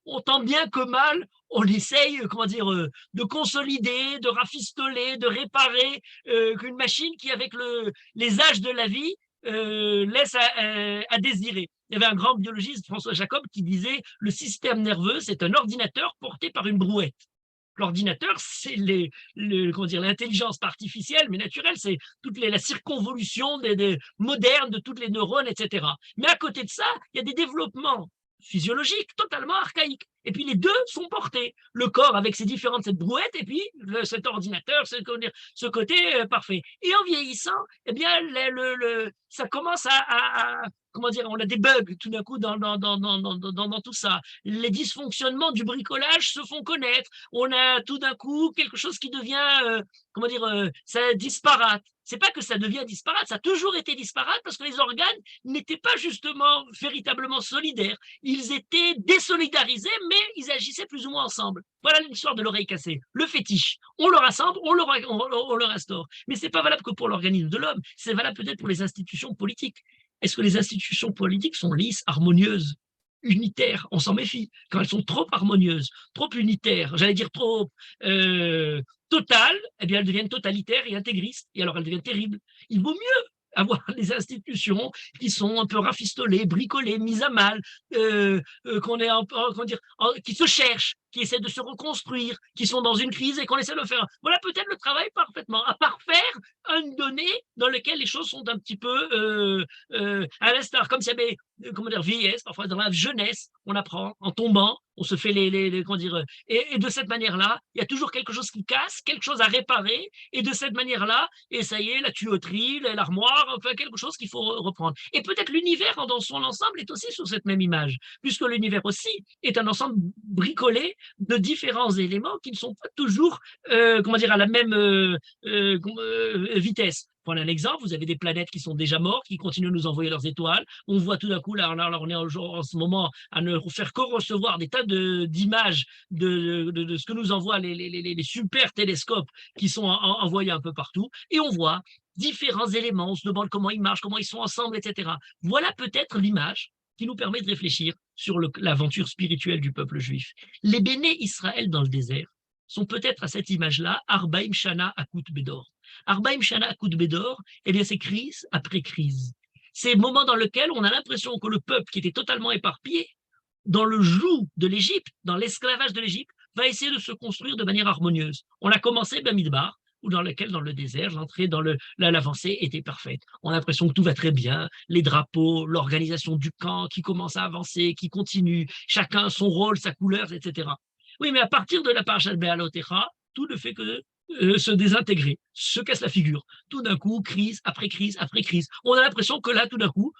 on tant bien que mal, on essaye, de consolider, de rafistoler, de réparer qu'une machine qui, avec les âges de la vie, laisse à désirer. Il y avait un grand biologiste, François Jacob, qui disait « Le système nerveux, c'est un ordinateur porté par une brouette ». L'ordinateur, c'est l'intelligence artificielle, mais naturelle, c'est la circonvolution moderne de toutes les neurones, etc. Mais à côté de ça, il y a des développements physiologiques totalement archaïques. Et puis les deux sont portés. Le corps avec cette brouette, et puis cet ordinateur, ce côté parfait. Et en vieillissant, eh bien, ça commence on a des bugs tout d'un coup dans tout ça. Les dysfonctionnements du bricolage se font connaître. On a tout d'un coup quelque chose qui devient, ça disparate. C'est pas que ça devient disparate, ça a toujours été disparate parce que les organes n'étaient pas justement véritablement solidaires. Ils étaient désolidarisés, mais ils agissaient plus ou moins ensemble. Voilà l'histoire de l'oreille cassée. Le fétiche, on le rassemble, on le restaure. Mais c'est pas valable que pour l'organisme de l'homme, c'est valable peut-être pour les institutions politiques. Est-ce que les institutions politiques sont lisses, harmonieuses, unitaires? On s'en méfie. Quand elles sont trop harmonieuses, trop unitaires, j'allais dire trop totales, eh bien elles deviennent totalitaires et intégristes, et alors elles deviennent terribles. Il vaut mieux avoir des institutions qui sont un peu rafistolées, bricolées, mises à mal, qui se cherchent, qui essaient de se reconstruire, qui sont dans une crise et qu'on essaie de le faire. Voilà peut-être le travail parfaitement, à parfaire une donnée dans laquelle les choses sont un petit peu à l'instar, comme s'il y avait, vieillesse, parfois dans la jeunesse, on apprend en tombant, on se fait et de cette manière-là, il y a toujours quelque chose qui casse, quelque chose à réparer, et de cette manière-là, et ça y est, la tuyauterie, l'armoire, enfin quelque chose qu'il faut reprendre. Et peut-être l'univers dans son ensemble est aussi sur cette même image, puisque l'univers aussi est un ensemble bricolé de différents éléments qui ne sont pas toujours, comment dire, à la même vitesse. Prenez un exemple, vous avez des planètes qui sont déjà mortes, qui continuent de nous envoyer leurs étoiles. On voit tout d'un coup, là on est en ce moment à ne faire que recevoir des tas d'images de ce que nous envoient les super télescopes qui sont envoyés un peu partout. Et on voit différents éléments, on se demande comment ils marchent, comment ils sont ensemble, etc. Voilà peut-être l'image qui nous permet de réfléchir sur l'aventure spirituelle du peuple juif. Les bénés Israël dans le désert sont peut-être à cette image-là, Arbaim Shana Akut Bedor. Arbaim Shana Akut Bedor, eh bien c'est crise après crise. C'est le moment dans lequel on a l'impression que le peuple qui était totalement éparpillé, dans le joug de l'Égypte, dans l'esclavage de l'Égypte, va essayer de se construire de manière harmonieuse. On a commencé Bamidbar, ou dans lequel, dans le désert, l'entrée dans l'avancée était parfaite. On a l'impression que tout va très bien, les drapeaux, l'organisation du camp qui commence à avancer, qui continue, chacun son rôle, sa couleur, etc. Oui, mais à partir de la parashat Be'alotecha, tout ne fait que se désintégrer, se casse la figure. Tout d'un coup, crise après crise après crise. On a l'impression que là, tout d'un coup,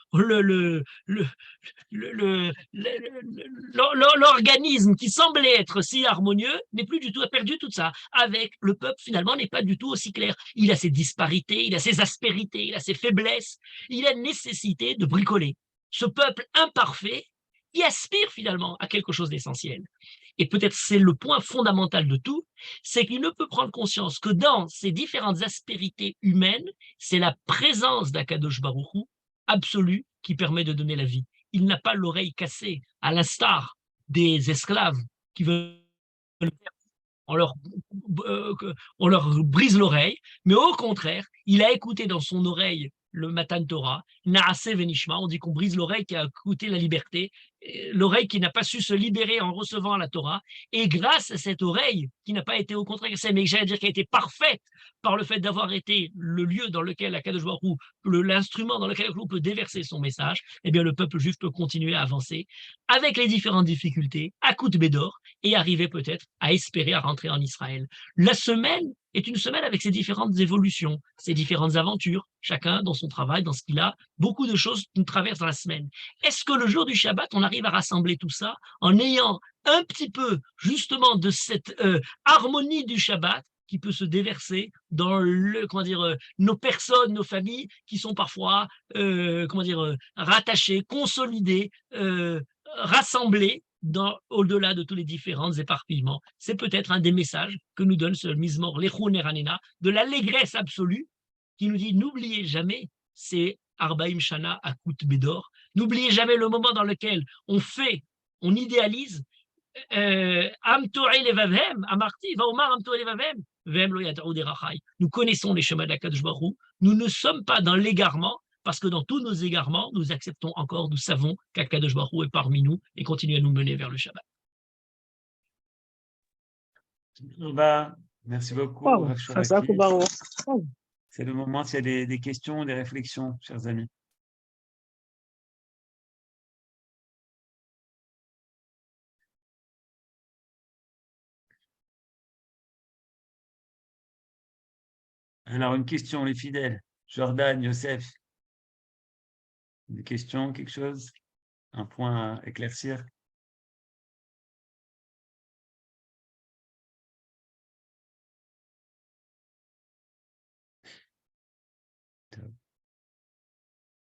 l'organisme qui semblait être si harmonieux n'est plus du tout, a perdu tout ça. Avec le peuple, finalement, n'est pas du tout aussi clair. Il a ses disparités, il a ses aspérités, il a ses faiblesses, il a nécessité de bricoler. Ce peuple imparfait, qui aspire finalement à quelque chose d'essentiel. Et peut-être c'est le point fondamental de tout, c'est qu'il ne peut prendre conscience que dans ces différentes aspérités humaines, c'est la présence d'Akadosh Baruch Hu absolue qui permet de donner la vie. Il n'a pas l'oreille cassée, à l'instar des esclaves qui veulent on leur, on leur brise l'oreille, mais au contraire, il a écouté dans son oreille le Matan Torah, Naase Venishma, on dit qu'on brise l'oreille qui a écouté la liberté, l'oreille qui n'a pas su se libérer en recevant la Torah, et grâce à cette oreille qui n'a pas été au contraire, mais j'allais dire qui a été parfaite par le fait d'avoir été le lieu dans lequel Akadosh Baruch Hu, l'instrument dans lequel on peut déverser son message, eh bien le peuple juif peut continuer à avancer avec les différentes difficultés, à coup de bédor, et arriver peut-être à espérer à rentrer en Israël. La semaine est une semaine avec ses différentes évolutions, ses différentes aventures, chacun dans son travail, dans ce qu'il a, beaucoup de choses qui nous traversent dans la semaine. Est-ce que le jour du Shabbat, on arrive à rassembler tout ça en ayant un petit peu justement de cette harmonie du Shabbat qui peut se déverser dans nos personnes, nos familles qui sont parfois rattachées, consolidées, rassemblées au-delà de tous les différents éparpillements. C'est peut-être un des messages que nous donne ce Mizmor Lechou Neranena, de l'allégresse absolue, qui nous dit n'oubliez jamais, c'est Arbaim Shana Akut Bedor, n'oubliez jamais le moment dans lequel on idéalise Am Torah Levavhem, Amarti, Vaomar Am Torah Levavhem, Vem Lo Yad'u Derachai. Nous connaissons les chemins d'Akadosh Baruch Hu, nous ne sommes pas dans l'égarement, parce que dans tous nos égarements, nous acceptons encore, nous savons qu'Akadosh Baruch Hu est parmi nous et continue à nous mener vers le Shabbat. Merci beaucoup. Wow, c'est le moment s'il y a des questions, des réflexions, chers amis. Alors, une question, les fidèles. Jordan, Youssef. Une question, quelque chose? Un point à éclaircir?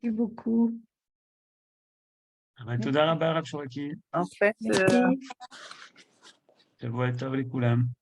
Merci beaucoup. תודה רבה, הרב שורקי. En fait, שבוע טוב לכולם.